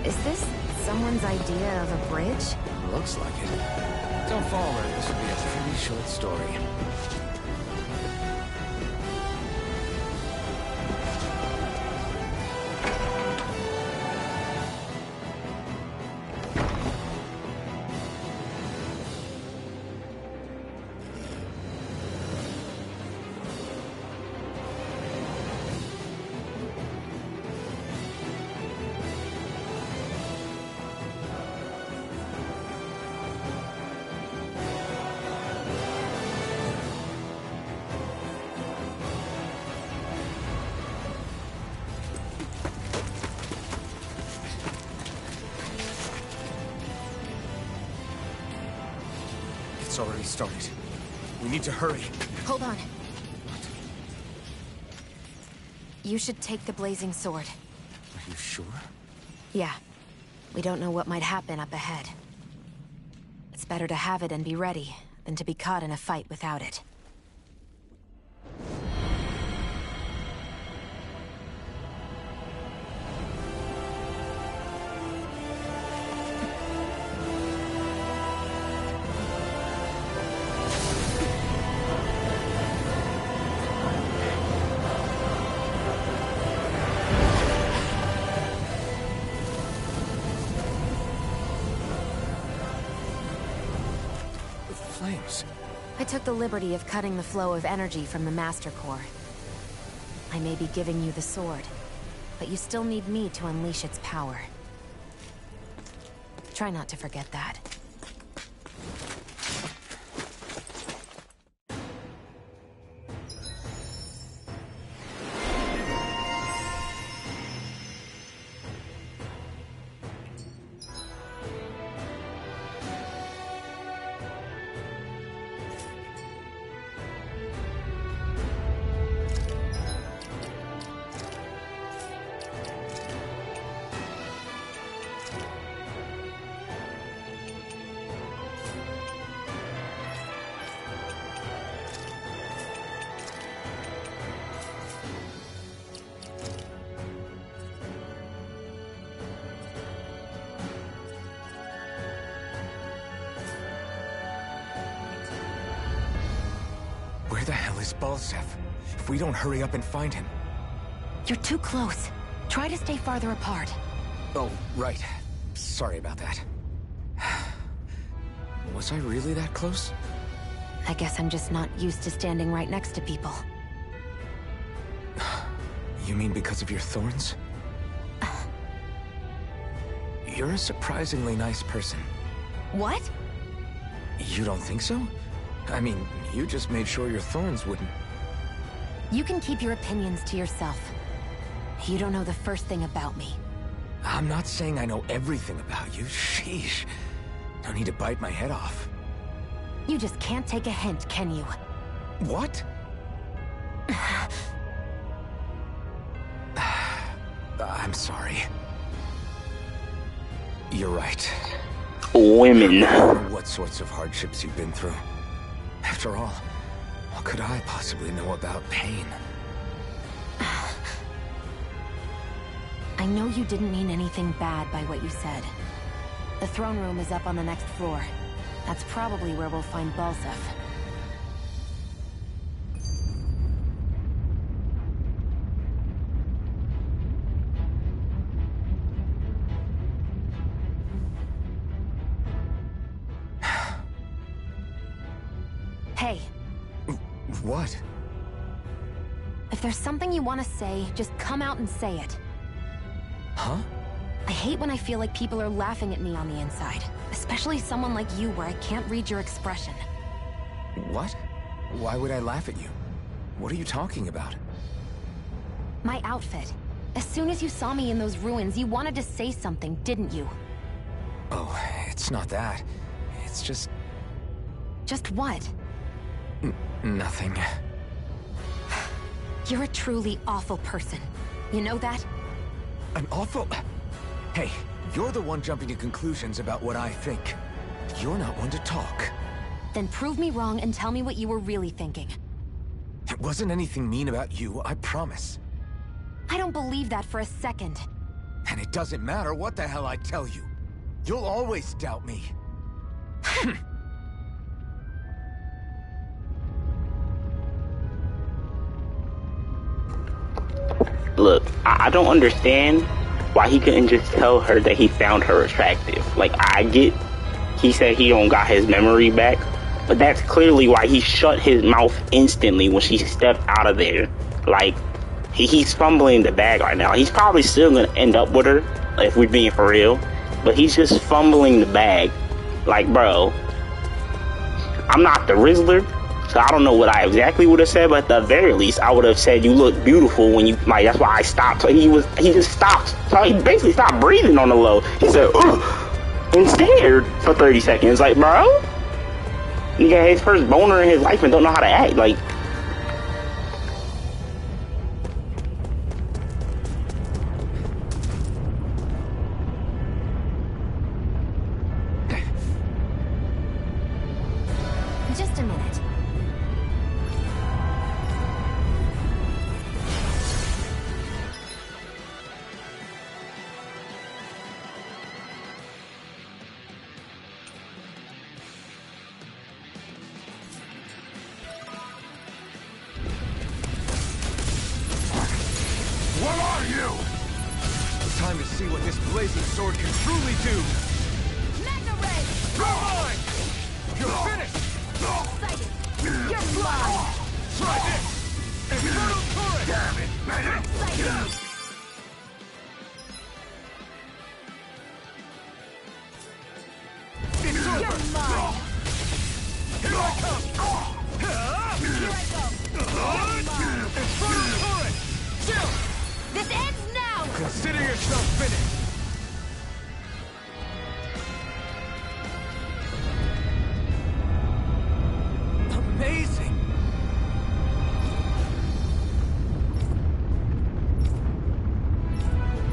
Speaker 3: Is this someone's idea of a bridge?
Speaker 4: Looks like it. Don't follow her. This would be a pretty short story. It's already started. We need to hurry.
Speaker 3: Hold on. You should take the blazing sword.
Speaker 4: Are you sure?
Speaker 3: Yeah. We don't know what might happen up ahead. It's better to have it and be ready than to be caught in a fight without it.
Speaker 4: Flames.
Speaker 3: I took the liberty of cutting the flow of energy from the Master Core. I may be giving you the sword, but you still need me to unleash its power. Try not to forget that.
Speaker 4: Where the hell is Balseph? If we don't hurry up and find him...
Speaker 3: You're too close. Try to stay farther apart.
Speaker 4: Oh, right. Sorry about that. Was I really that close?
Speaker 3: I guess I'm just not used to standing right next to people.
Speaker 4: You mean because of your thorns? You're a surprisingly nice person.
Speaker 3: What?
Speaker 4: You don't think so? I mean, you just made sure your thorns wouldn't...
Speaker 3: You can keep your opinions to yourself. You don't know the first thing about me.
Speaker 4: I'm not saying I know everything about you. Sheesh. No need to bite my head off.
Speaker 3: You just can't take a hint, can you?
Speaker 4: What? I'm sorry. You're right.
Speaker 14: Women.
Speaker 4: I don't know what sorts of hardships you've been through. After all, what could I possibly know about pain?
Speaker 3: I know you didn't mean anything bad by what you said. The throne room is up on the next floor. That's probably where we'll find Balseph. Hey.
Speaker 4: What?
Speaker 3: If there's something you want to say, just come out and say it.
Speaker 4: Huh?
Speaker 3: I hate when I feel like people are laughing at me on the inside. Especially someone like you where I can't read your expression.
Speaker 4: What? Why would I laugh at you? What are you talking about?
Speaker 3: My outfit. As soon as you saw me in those ruins, you wanted to say something, didn't you?
Speaker 4: Oh, it's not that. It's just...
Speaker 3: Just what?
Speaker 4: Nothing.
Speaker 3: You're a truly awful person. You know that?
Speaker 4: An awful... Hey, you're the one jumping to conclusions about what I think. You're not one to talk.
Speaker 3: Then prove me wrong and tell me what you were really thinking.
Speaker 4: It wasn't anything mean about you, I promise.
Speaker 3: I don't believe that for a second.
Speaker 4: And it doesn't matter what the hell I tell you. You'll always doubt me.
Speaker 14: Look, I don't understand why he couldn't just tell her that he found her attractive. Like, I get he said he don't got his memory back, but that's clearly why he shut his mouth instantly when she stepped out of there. Like, he's fumbling the bag right now. He's probably still gonna end up with her, if we're being for real, but he's just fumbling the bag. Like, bro, I'm not the Rizzler, so I don't know what I exactly would have said, but at the very least, I would have said you look beautiful when you, like, that's why I stopped. So he just stopped. So he basically stopped breathing on the low. He said, ugh, and stared for 30 seconds. Like, bro, he got his first boner in his life and don't know how to act. Like,
Speaker 3: Just a minute.
Speaker 8: What are you?
Speaker 4: Time to see what this blazing sword can truly do.
Speaker 8: Magna Ray! Go on! You're finished!
Speaker 3: Excited! You're blind!
Speaker 8: Try this! Infernal Turret! Damn it, man!
Speaker 3: Excited!
Speaker 8: It's over!
Speaker 3: You're mine!
Speaker 8: Here I come!
Speaker 3: Here I go! You're mine!
Speaker 8: Infernal Turret! Chill!
Speaker 3: This ends now!
Speaker 8: Consider yourself finished!
Speaker 4: Amazing!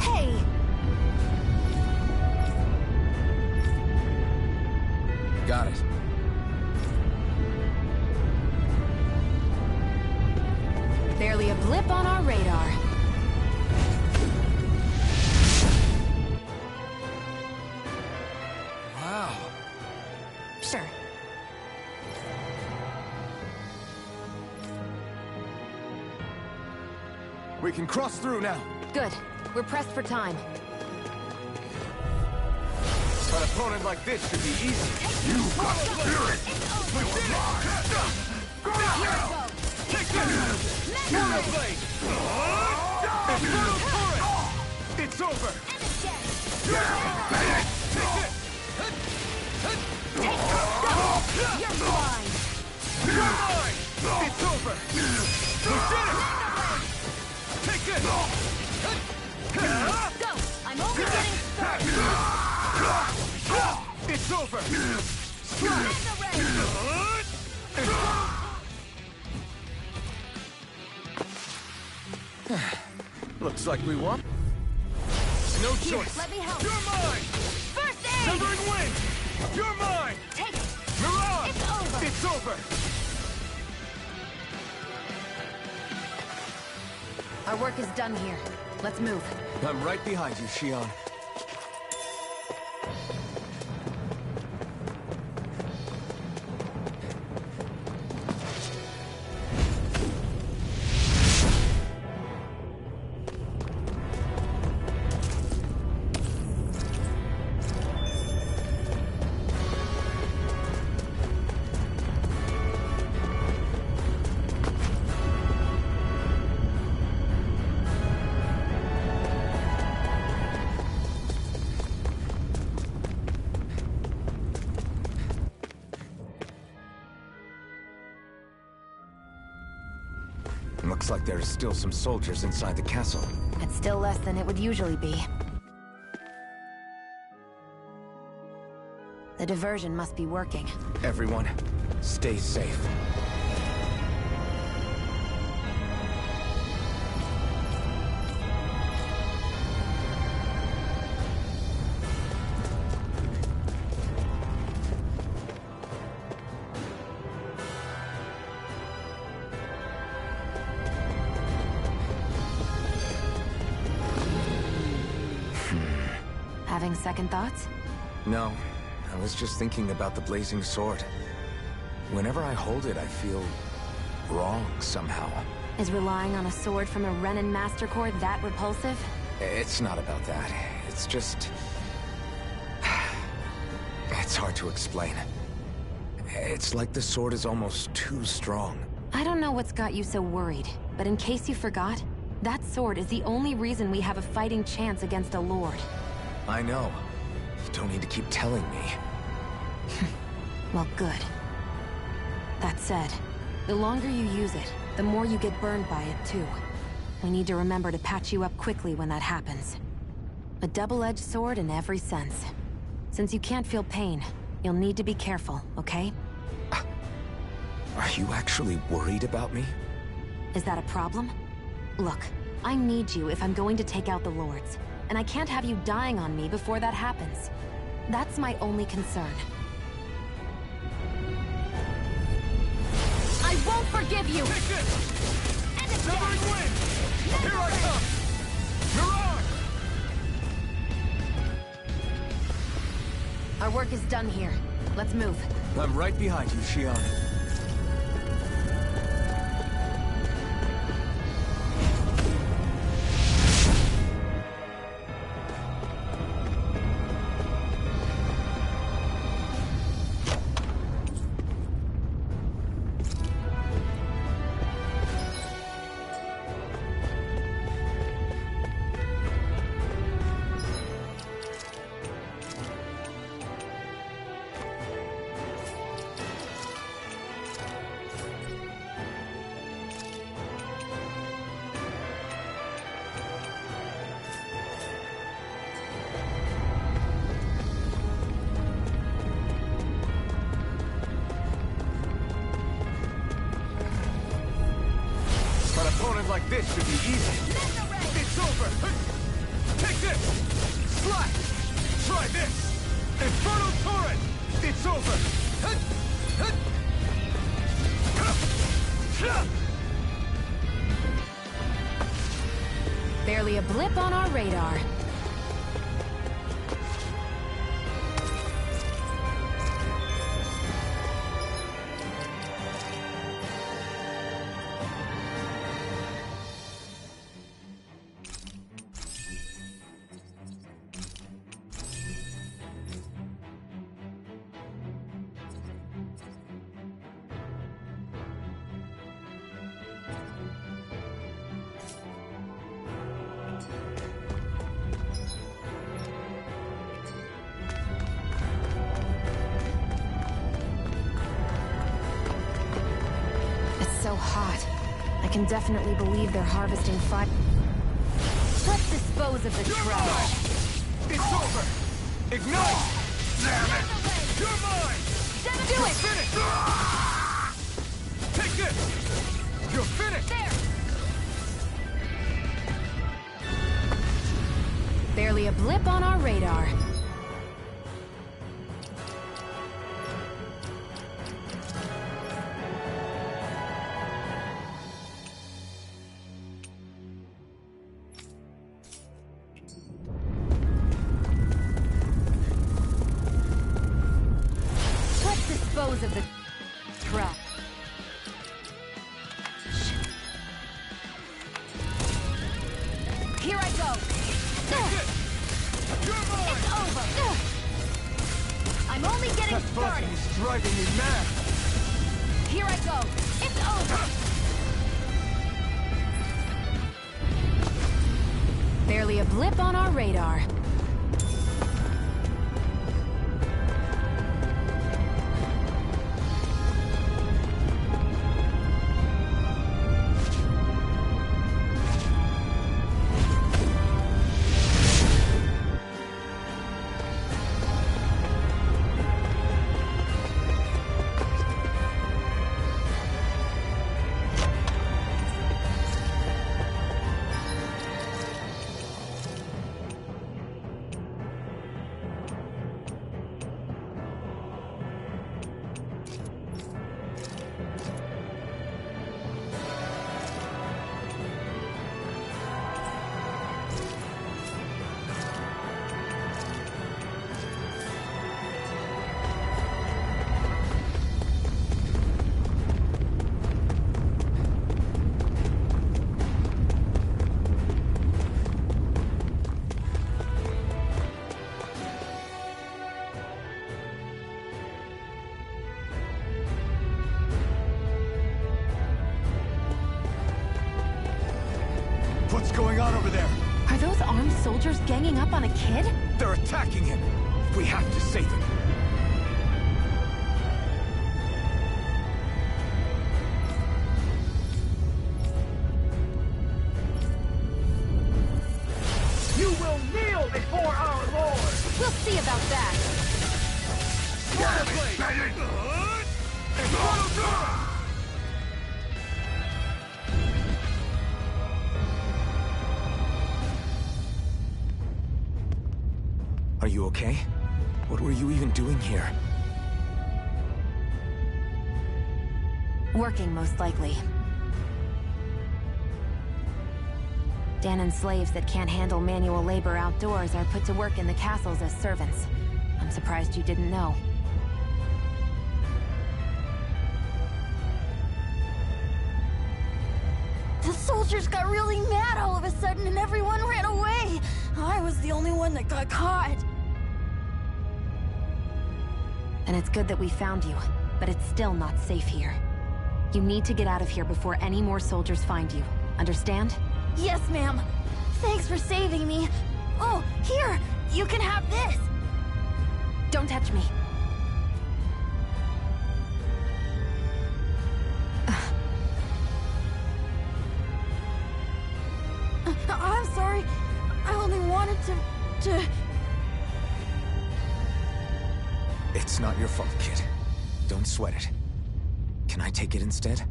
Speaker 3: Hey!
Speaker 4: Got it.
Speaker 3: Barely a blip on our radar.
Speaker 4: Wow.
Speaker 3: Sure.
Speaker 4: We can cross through now.
Speaker 3: Good. We're pressed for time.
Speaker 4: An opponent like this should be easy.
Speaker 8: You got spirit! We did it! Go now! Take this! Magna Blade! Infernal Turret! It's over! Take this! mine! It's over! We did it! Take this!
Speaker 13: Go! I'm only getting started!
Speaker 8: It's over!
Speaker 4: Looks like we won.
Speaker 8: No
Speaker 13: Here,
Speaker 8: choice!
Speaker 13: let me help.
Speaker 8: You're mine!
Speaker 13: First aid!
Speaker 8: Severing Wind! You're mine!
Speaker 13: Take it!
Speaker 8: Mirage!
Speaker 13: It's over!
Speaker 8: It's over!
Speaker 3: Our work is done here. Let's move.
Speaker 4: I'm right behind you, Shionne. Looks like there are still some soldiers inside the castle.
Speaker 3: It's still less than it would usually be. The diversion must be working.
Speaker 4: Everyone, stay safe.
Speaker 3: Having second thoughts?
Speaker 4: No, I was just thinking about the blazing sword. Whenever I hold it, I feel wrong somehow.
Speaker 3: Is relying on a sword from a Renan Master Core that repulsive?
Speaker 4: It's not about that. It's just... It's hard to explain. It's like the sword is almost too strong.
Speaker 3: I don't know what's got you so worried, but in case you forgot, that sword is the only reason we have a fighting chance against a lord.
Speaker 4: I know. You don't need to keep telling me.
Speaker 3: Well, good. That said, the longer you use it, the more you get burned by it, too. We need to remember to patch you up quickly when that happens. A double-edged sword in every sense. Since you can't feel pain, you'll need to be careful, okay?
Speaker 4: Are you actually worried about me?
Speaker 3: Is that a problem? Look, I need you if I'm going to take out the lords. And I can't have you dying on me before that happens. That's my only concern.
Speaker 13: I won't forgive you!
Speaker 8: Take this! Severing Wind! Here I come! Mirage!
Speaker 3: Our work is done here. Let's move.
Speaker 4: I'm right behind you, Shionne.
Speaker 8: An opponent like this should be easy. It's over! Take this! Slash! Try this! Inferno Torrent! It's over!
Speaker 3: Barely a blip on our radar. so hot. I can definitely believe they're harvesting fire.
Speaker 13: Let's dispose of the trash.
Speaker 8: It's over! Ignite! Damn it! You're mine!
Speaker 13: Do it!
Speaker 8: Finish! Take this! You're finished!
Speaker 13: There!
Speaker 3: Barely a blip on our radar.
Speaker 13: Let's dispose of the trash. Here I go. It's over. I'm only getting started.
Speaker 8: That is driving me mad.
Speaker 13: Here I go. It's over.
Speaker 3: Barely a blip on our radar.
Speaker 8: What's going on over there?
Speaker 3: Are those armed soldiers ganging up on a kid?
Speaker 8: They're attacking him. We have to save him.
Speaker 2: You will kneel before our Lord!
Speaker 13: We'll see about that.
Speaker 4: Are you okay? What were you even doing here?
Speaker 3: Working, most likely. Dahnan slaves that can't handle manual labor outdoors are put to work in the castles as servants. I'm surprised you didn't know.
Speaker 13: The soldiers got really mad all of a sudden and everyone ran away. I was the only one that got caught.
Speaker 3: And it's good that we found you, but it's still not safe here. You need to get out of here before any more soldiers find you. Understand?
Speaker 13: Yes, ma'am. Thanks for saving me. Oh, here! You can have this!
Speaker 3: Don't touch me.
Speaker 13: I'm sorry. I only wanted to...
Speaker 4: It's not your fault, kid. Don't sweat it. Can I take it instead?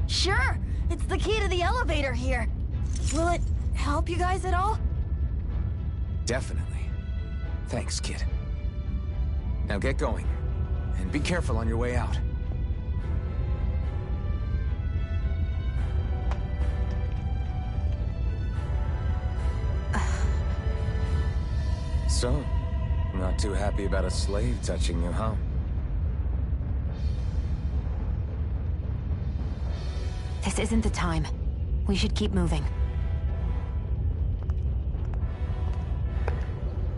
Speaker 13: Sure! It's the key to the elevator here. Will it help you guys at all?
Speaker 4: Definitely. Thanks, kid. Now get going. And be careful on your way out. So, not too happy about a slave touching you, huh?
Speaker 3: This isn't the time. We should keep moving.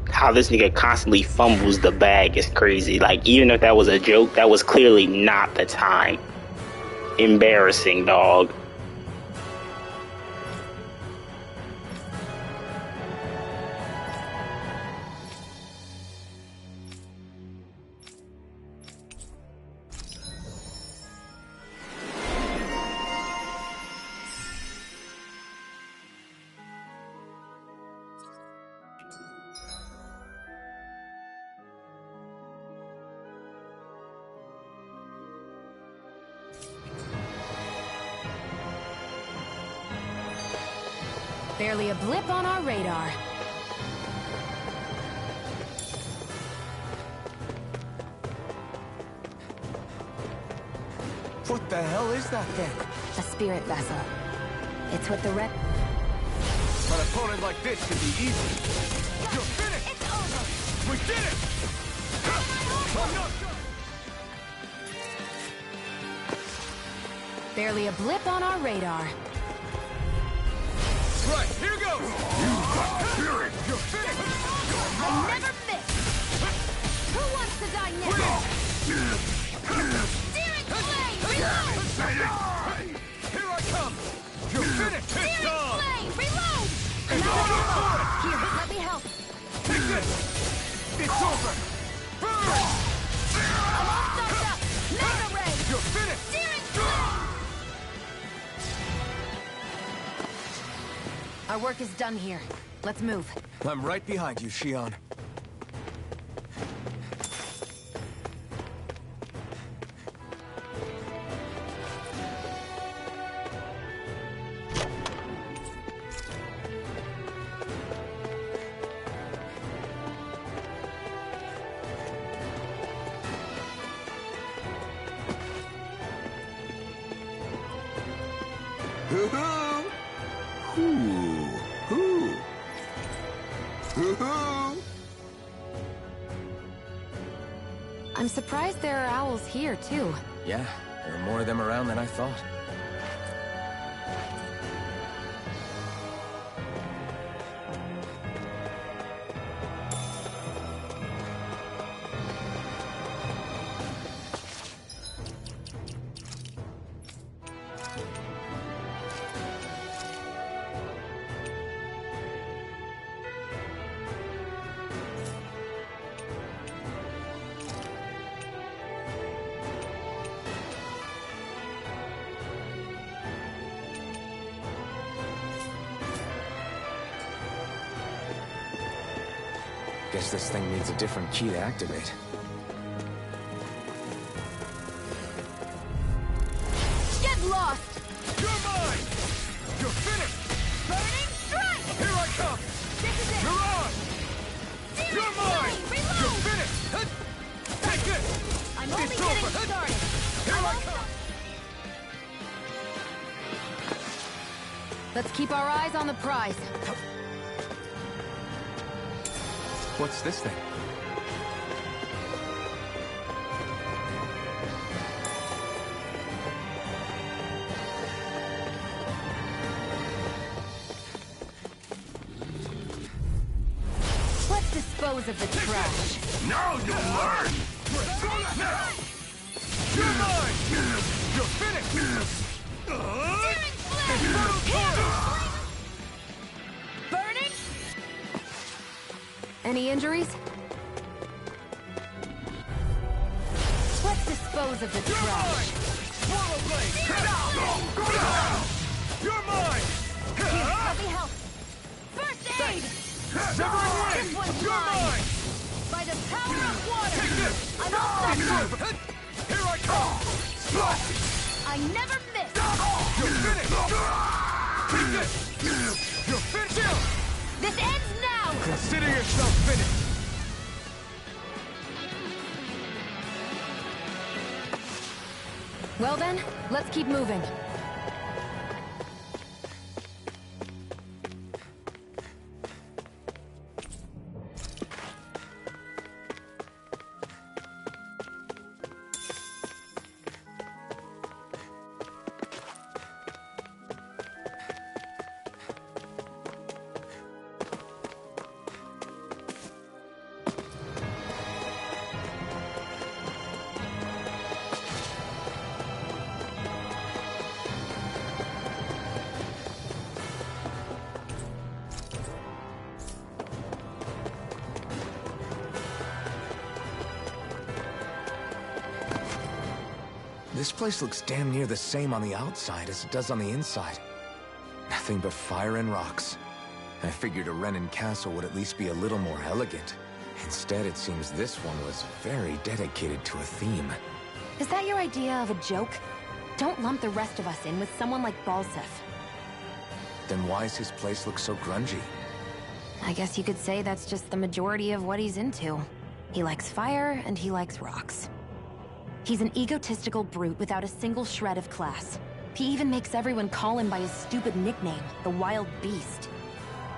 Speaker 14: How this nigga constantly fumbles the bag is crazy. Like, even if that was a joke, that was clearly not the time. Embarrassing, dog.
Speaker 3: Barely a blip on our radar.
Speaker 4: What the hell is that thing?
Speaker 3: A spirit vessel. It's what the Red...
Speaker 8: An opponent like this should be easy. You're finished!
Speaker 13: It's over!
Speaker 8: We did it!
Speaker 3: Barely a blip on our radar.
Speaker 8: Right, here goes! You're finished!
Speaker 13: I never miss! Who wants to die now? Searing flame! Reload!
Speaker 8: Here I come! You're finished! It's
Speaker 13: Searing
Speaker 8: done!
Speaker 13: flame! Reload!
Speaker 3: Here, let me help.
Speaker 8: Take this! It's over! Burn!
Speaker 13: I'm all stopped up! Mega ray!
Speaker 8: You're finished!
Speaker 13: Searing flame!
Speaker 3: Our work is done here. Let's move.
Speaker 4: I'm right behind you, Shion.
Speaker 3: I'm surprised there are owls here, too.
Speaker 4: Yeah, there are more of them around than I thought. Guess this thing needs a different key to activate.
Speaker 13: Get lost!
Speaker 8: You're mine! You're finished!
Speaker 13: Burning strike!
Speaker 8: Here I come!
Speaker 13: This is it!
Speaker 8: You're on!
Speaker 13: Searing
Speaker 8: You're mine!
Speaker 13: flame! Reload!
Speaker 8: You're finished! Take this!
Speaker 13: I'm only
Speaker 8: It's
Speaker 13: getting
Speaker 8: over!
Speaker 13: started!
Speaker 8: Here I come!
Speaker 3: Let's keep our eyes on the prize.
Speaker 4: What's this thing?
Speaker 3: Let's dispose of the trash.
Speaker 8: Now you'll learn! Now! You're mine! You're finished!
Speaker 13: Burning!
Speaker 3: Any injuries? Let's dispose of the trash.
Speaker 8: Swallow blade! Go down! You're mine!
Speaker 13: Let me help! First aid!
Speaker 8: Severing
Speaker 13: This
Speaker 8: wing!
Speaker 13: one's
Speaker 8: You're
Speaker 13: mine!
Speaker 8: mine!
Speaker 13: By the power of water!
Speaker 8: Take this!
Speaker 13: I'm all set!
Speaker 8: Here I come! Slash!
Speaker 13: I never miss!
Speaker 8: You're finished! Take this! You're finished!
Speaker 13: This ends now!
Speaker 8: Consider yourself finished!
Speaker 3: Well then, let's keep moving.
Speaker 4: This place looks damn near the same on the outside as it does on the inside. Nothing but fire and rocks. I figured a Renin castle would at least be a little more elegant. Instead, it seems this one was very dedicated to a theme.
Speaker 3: Is that your idea of a joke? Don't lump the rest of us in with someone like Balseph.
Speaker 4: Then why's his place look so grungy?
Speaker 3: I guess you could say that's just the majority of what he's into. He likes fire, and he likes rocks. He's an egotistical brute without a single shred of class. He even makes everyone call him by his stupid nickname, the Wild Beast.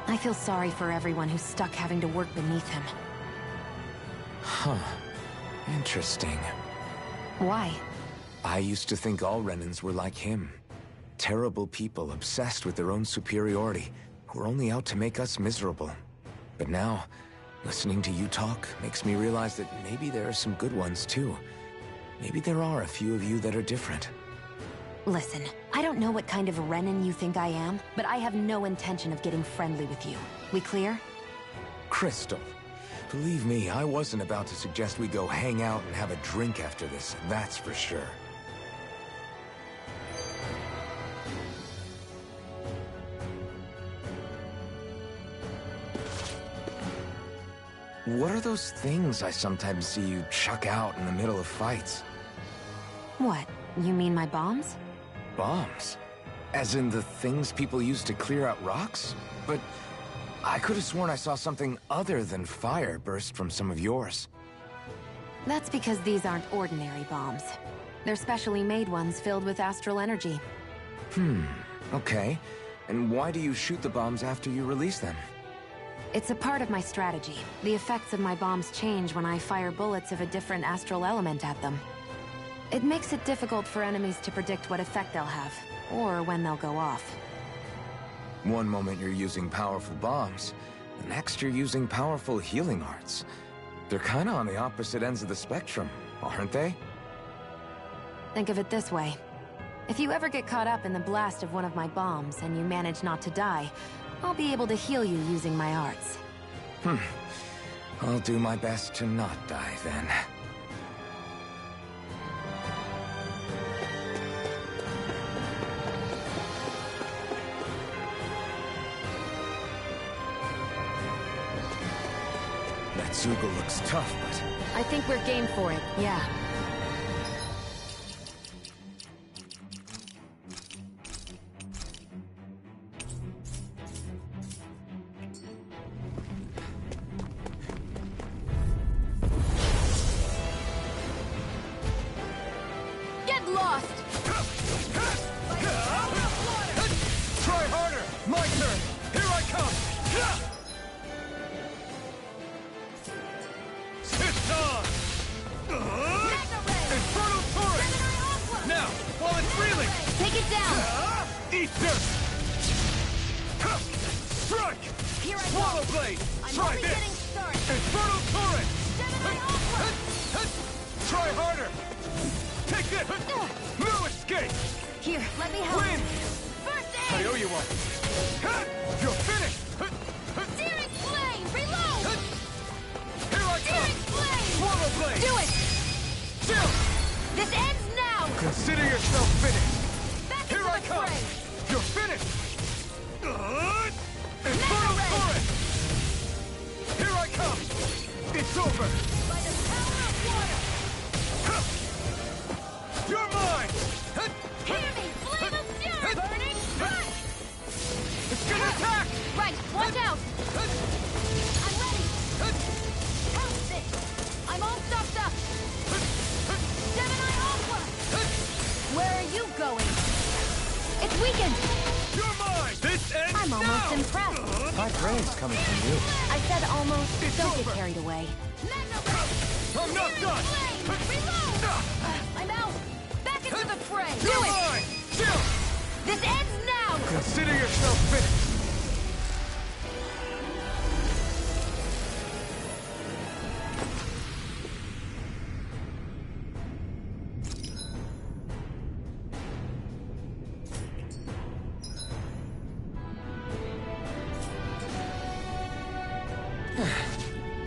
Speaker 3: I feel sorry for everyone who's stuck having to work beneath him.
Speaker 4: Huh. Interesting.
Speaker 3: Why?
Speaker 4: I used to think all Renans were like him. Terrible people obsessed with their own superiority, who are only out to make us miserable. But now, listening to you talk makes me realize that maybe there are some good ones too. Maybe there are a few of you that are different.
Speaker 3: Listen, I don't know what kind of Renan you think I am, but I have no intention of getting friendly with you. We clear?
Speaker 4: Crystal, believe me, I wasn't about to suggest we go hang out and have a drink after this, that's for sure. What are those things I sometimes see you chuck out in the middle of fights?
Speaker 3: What? You mean my bombs?
Speaker 4: Bombs? As in the things people use to clear out rocks? But I could have sworn I saw something other than fire burst from some of yours.
Speaker 3: That's because these aren't ordinary bombs. They're specially made ones filled with astral energy.
Speaker 4: Okay. And why do you shoot the bombs after you release them?
Speaker 3: It's a part of my strategy. The effects of my bombs change when I fire bullets of a different astral element at them. It makes it difficult for enemies to predict what effect they'll have, or when they'll go off.
Speaker 4: One moment you're using powerful bombs, the next you're using powerful healing arts. They're kinda on the opposite ends of the spectrum, aren't they?
Speaker 3: Think of it this way. If you ever get caught up in the blast of one of my bombs and you manage not to die, I'll be able to heal you using my arts.
Speaker 4: I'll do my best to not die then. That Zoogle looks tough, but...
Speaker 3: I think we're game for it, yeah.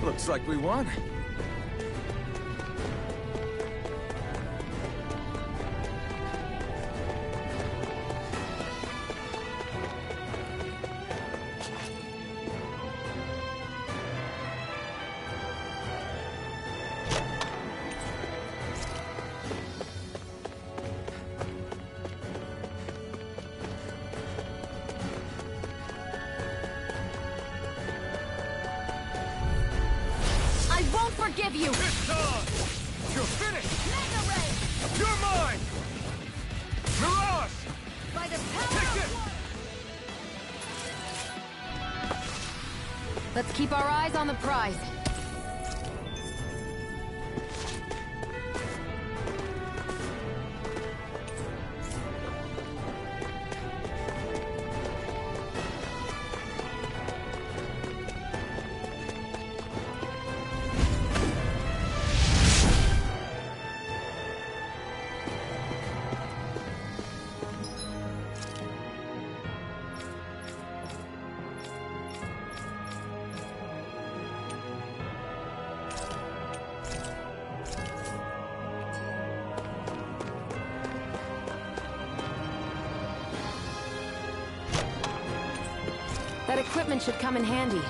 Speaker 4: Looks like we won.
Speaker 13: of you!
Speaker 8: It's on! You're finished!
Speaker 13: Mega Ray!
Speaker 8: You're mine! Mirage!
Speaker 13: By the power
Speaker 8: Take
Speaker 13: of
Speaker 8: this!
Speaker 13: one!
Speaker 3: Let's keep our eyes on the prize. That equipment should come in handy.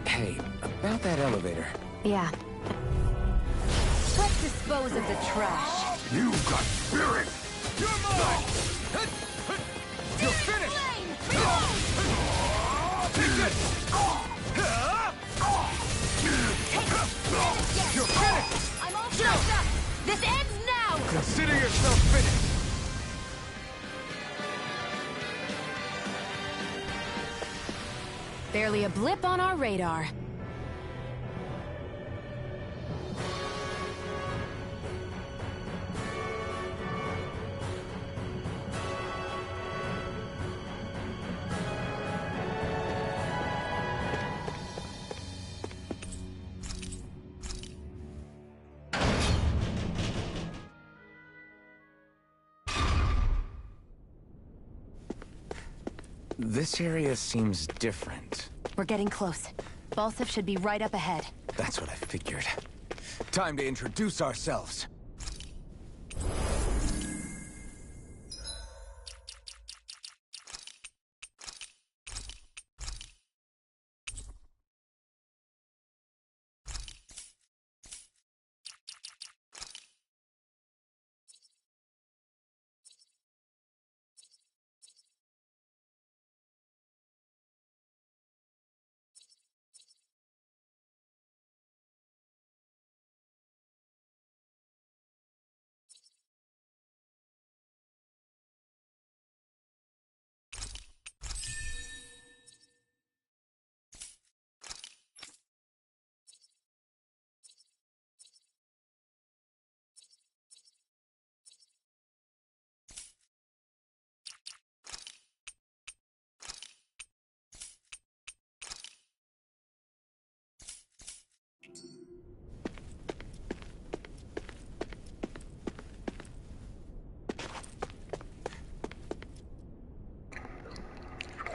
Speaker 4: Hey, about that elevator.
Speaker 3: Yeah.
Speaker 13: Let's dispose of the trash.
Speaker 8: You got spirit! You're mine! You're finished! Take this! You're finished!
Speaker 13: I'm all charged up! This ends now!
Speaker 8: Consider yourself finished!
Speaker 3: Barely a blip on our radar.
Speaker 4: This area seems different.
Speaker 3: We're getting close. Balsif should be right up ahead.
Speaker 4: That's what I figured. Time to introduce ourselves.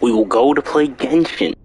Speaker 14: We will go to play Genshin.